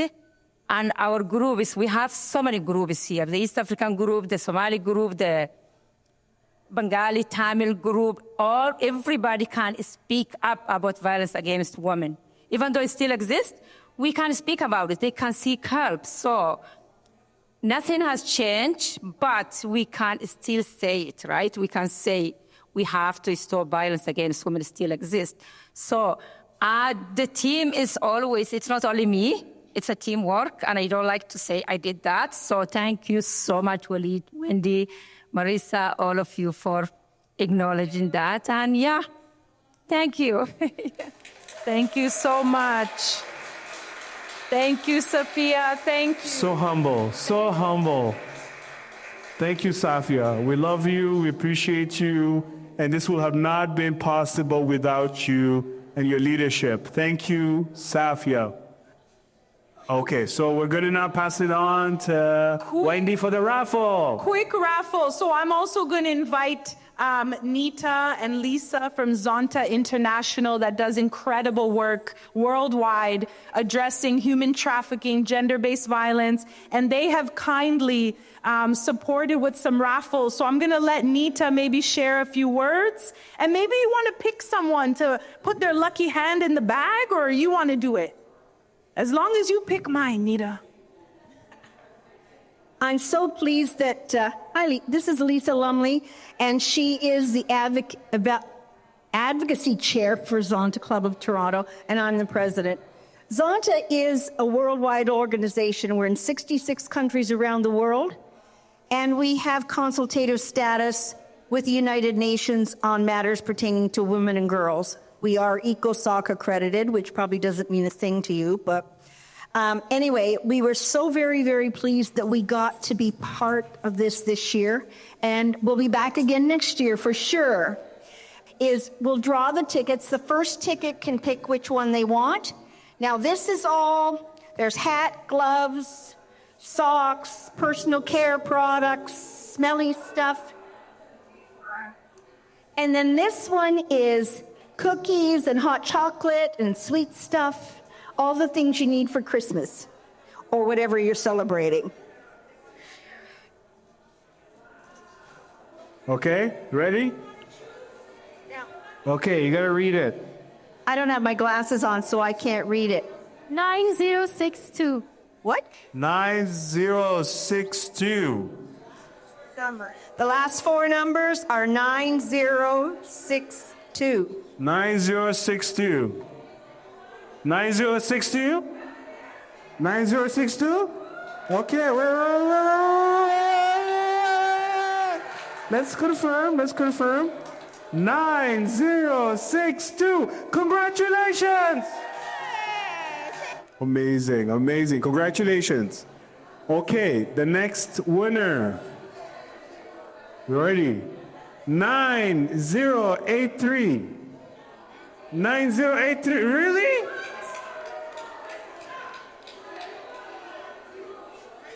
And our groups, we have so many groups here, the East African group, the Somali group, the Bengali, Tamil group, everybody can speak up about violence against women. Even though it still exists, we can speak about it. They can seek help. So nothing has changed, but we can still say it, right? We can say we have to stop violence against women still exists. So the team is always, it's not only me, it's a teamwork, and I don't like to say I did that. So thank you so much, Walid, Wendy, Marissa, all of you for acknowledging that. And yeah, thank you. Thank you so much. Thank you, Safia. Thank you. So humble, so humble. Thank you, Safia. We love you, we appreciate you, and this would have not been possible without you and your leadership. Thank you, Safia. Okay, so we're going to now pass it on to Wendy for the raffle. Quick raffle. So I'm also going to invite Nita and Lisa from Zonta International that does incredible work worldwide addressing human trafficking, gender-based violence, and they have kindly supported with some raffles. So I'm going to let Nita maybe share a few words, and maybe you want to pick someone to put their lucky hand in the bag, or you want to do it. As long as you pick mine, Nita. I'm so pleased that, this is Lisa Lumley, and she is the advocacy chair for Zonta Club of Toronto, and I'm the president. Zonta is a worldwide organization. We're in 66 countries around the world, and we have consultative status with the United Nations on matters pertaining to women and girls. We are ECOSOC accredited, which probably doesn't mean a thing to you, but anyway, we were so very, very pleased that we got to be part of this year, and we'll be back again next year for sure. We'll draw the tickets. The first ticket can pick which one they want. Now this is all, there's hat, gloves, socks, personal care products, smelly stuff. And then this one is cookies and hot chocolate and sweet stuff, all the things you need for Christmas or whatever you're celebrating. Okay, ready? Yeah. Okay, you gotta read it. I don't have my glasses on, so I can't read it. 9062. What? 9062. The last four numbers are 9062. 9062. 9062? 9062? Okay, wait. Let's confirm. 9062. Congratulations! Amazing. Congratulations. Okay, the next winner. You ready? 9083. 9083. Really?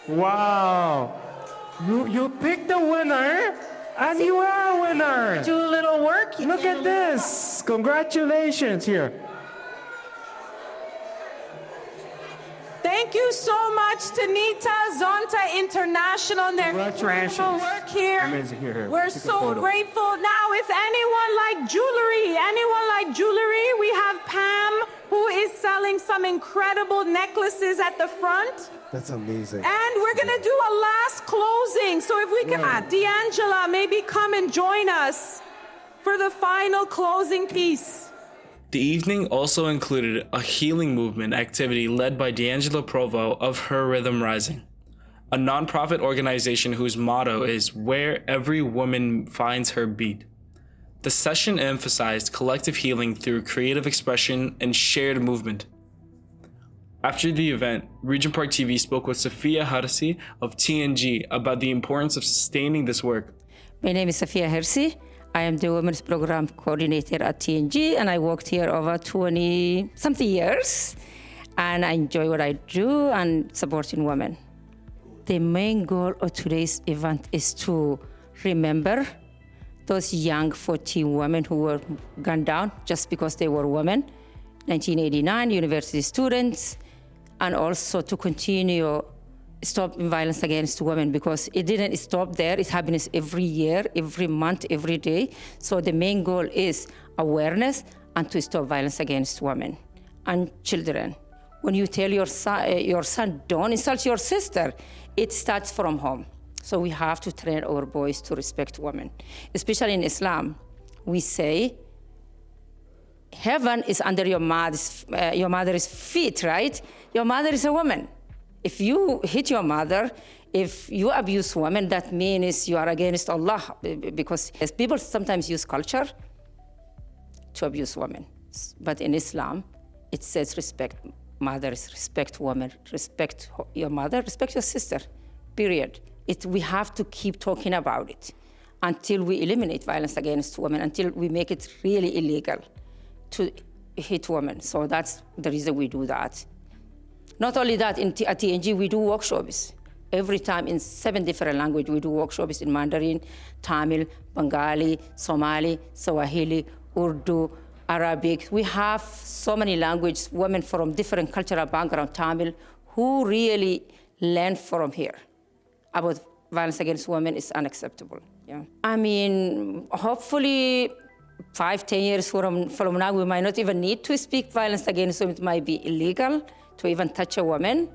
Wow. You picked the winner, and you are a winner. Do a little work. Look at this. Congratulations here. Thank you so much to Nita, Zonta International, and their incredible work here. Amazing. Here. We're so grateful. Now, if anyone like jewelry, we have Pam, who is selling some incredible necklaces at the front. That's amazing. And we're going to do a last closing. So if we can, D'Angela, maybe come and join us for the final closing piece. The evening also included a healing movement activity led by D'Angelo Provo of Her Rhythm Rising, a nonprofit organization whose motto is "Where every woman finds her beat." The session emphasized collective healing through creative expression and shared movement. After the event, Regent Park TV spoke with Safia Harsi of TNG about the importance of sustaining this work. My name is Safia Harsi. I am the Women's Program Coordinator at TNG, and I worked here over 20-something years, and I enjoy what I do and supporting women. the main goal of today's event is to remember those young 14 women who were gunned down just because they were women, 1989 university students, and also to continue stop violence against women, because it didn't stop there. It happens every year, every month, every day. So the main goal is awareness and to stop violence against women and children. When you tell your son, don't insult your sister, it starts from home. So we have to train our boys to respect women. Especially in Islam, we say, heaven is under your mother's feet, right? Your mother is a woman. If you hit your mother, if you abuse women, that means you are against Allah, because as people sometimes use culture to abuse women. But in Islam, it says respect mothers, respect women, respect your mother, respect your sister, period. We have to keep talking about it until we eliminate violence against women, until we make it really illegal to hit women. So that's the reason we do that. Not only that, at TNG, we do workshops. Every time in 7 different languages, we do workshops in Mandarin, Tamil, Bengali, Somali, Swahili, Urdu, Arabic. We have so many languages, women from different cultural backgrounds, Tamil, who really learn from here about violence against women is unacceptable. Yeah. I mean, hopefully 5-10 years from now, we might not even need to speak violence against women. It might be illegal to even touch a woman.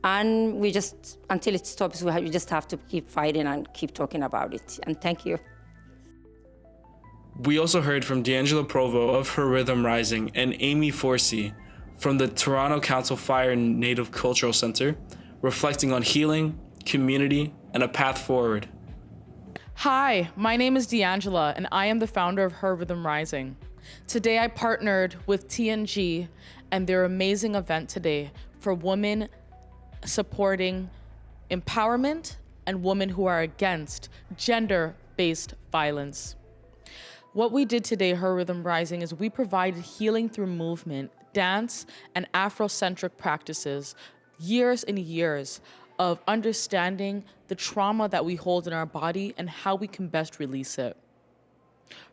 And we just, until it stops, we just have to keep fighting and keep talking about it. And thank you. We also heard from D'Angelo Provo of Her Rhythm Rising and Amy Forsey from the Toronto Council Fire Native Cultural Center, reflecting on healing, community, and a path forward. Hi, my name is D'Angela, and I am the founder of Her Rhythm Rising. Today I partnered with TNG and their amazing event today for women supporting empowerment and women who are against gender-based violence. What we did today, Her Rhythm Rising, is we provided healing through movement, dance, and Afrocentric practices, years and years of understanding the trauma that we hold in our body and how we can best release it.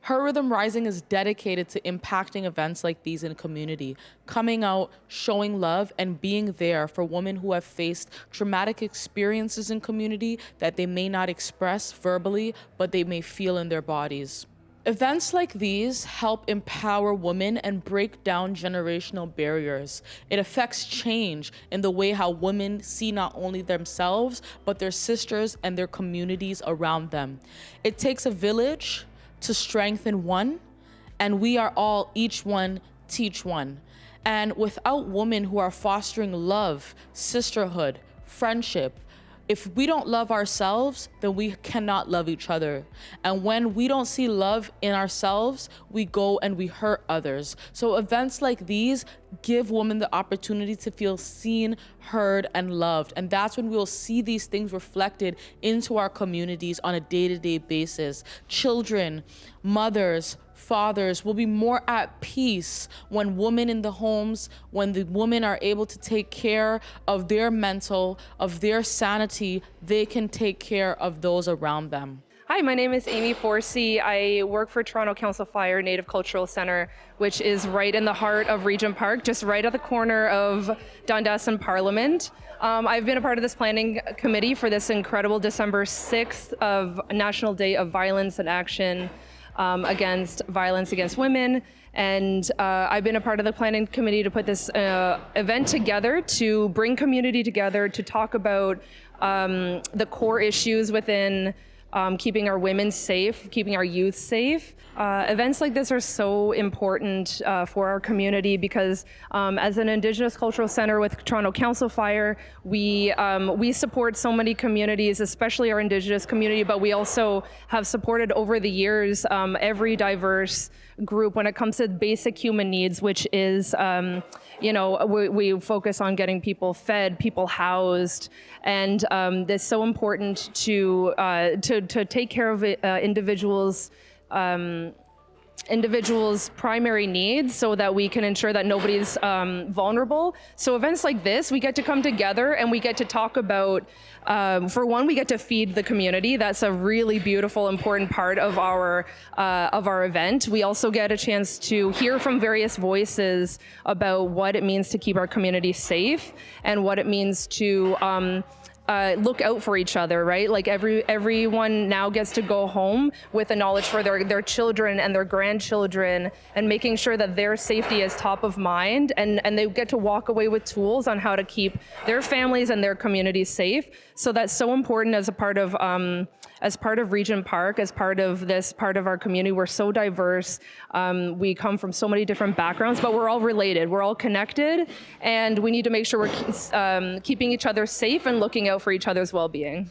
Her Rhythm Rising is dedicated to impacting events like these in community, coming out, showing love, and being there for women who have faced traumatic experiences in community that they may not express verbally, but they may feel in their bodies. Events like these help empower women and break down generational barriers. It affects change in the way how women see not only themselves, but their sisters and their communities around them. It takes a village to strengthen one, and we are all each one teach one. And without women who are fostering love, sisterhood, friendship, if we don't love ourselves, then we cannot love each other. And when we don't see love in ourselves, we go and we hurt others. So events like these give women the opportunity to feel seen, heard, and loved. And that's when we'll see these things reflected into our communities on a day-to-day basis. Children, mothers, fathers will be more at peace when women in the homes, when the women are able to take care of their mental, of their sanity, they can take care of those around them. Hi, my name is Amy Forsey. I work for Toronto Council Fire Native Cultural Center, which is right in the heart of Regent Park, just right at the corner of Dundas and Parliament. I've been a part of this planning committee for this incredible December 6th of National Day of Violence and Action against violence against women. And I've been a part of the planning committee to put this event together, to bring community together, to talk about the core issues within keeping our women safe, keeping our youth safe. Events like this are so important for our community because as an Indigenous Cultural Center with Toronto Council Fire, we support so many communities, especially our Indigenous community, but we also have supported over the years every diverse group when it comes to basic human needs, which is, we focus on getting people fed, people housed, and it's so important to take care of individuals' individuals' primary needs so that we can ensure that nobody's vulnerable. So events like this, we get to come together and we get to talk about, for one, we get to feed the community. That's a really beautiful, important part of our event. We also get a chance to hear from various voices about what it means to keep our community safe and what it means to look out for each other, right? Like everyone now gets to go home with a knowledge for their children and their grandchildren, and making sure that their safety is top of mind, and they get to walk away with tools on how to keep their families and their communities safe. So that's so important as a part of Regent Park, as part of this part of our community. We're so diverse. We come from so many different backgrounds, but we're all related. We're all connected, and we need to make sure we're keeping each other safe and looking out for each other's well-being.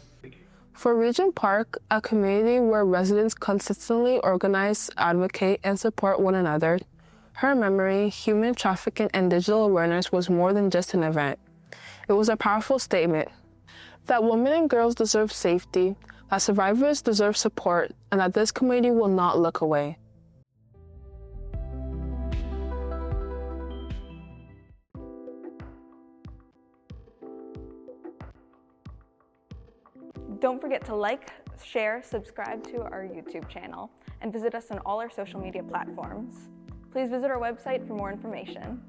For Regent Park, a community where residents consistently organize, advocate, and support one another, her memory, human trafficking and digital awareness was more than just an event. It was a powerful statement that women and girls deserve safety, that survivors deserve support, and that this community will not look away. Don't forget to like, share, subscribe to our YouTube channel, and visit us on all our social media platforms. Please visit our website for more information.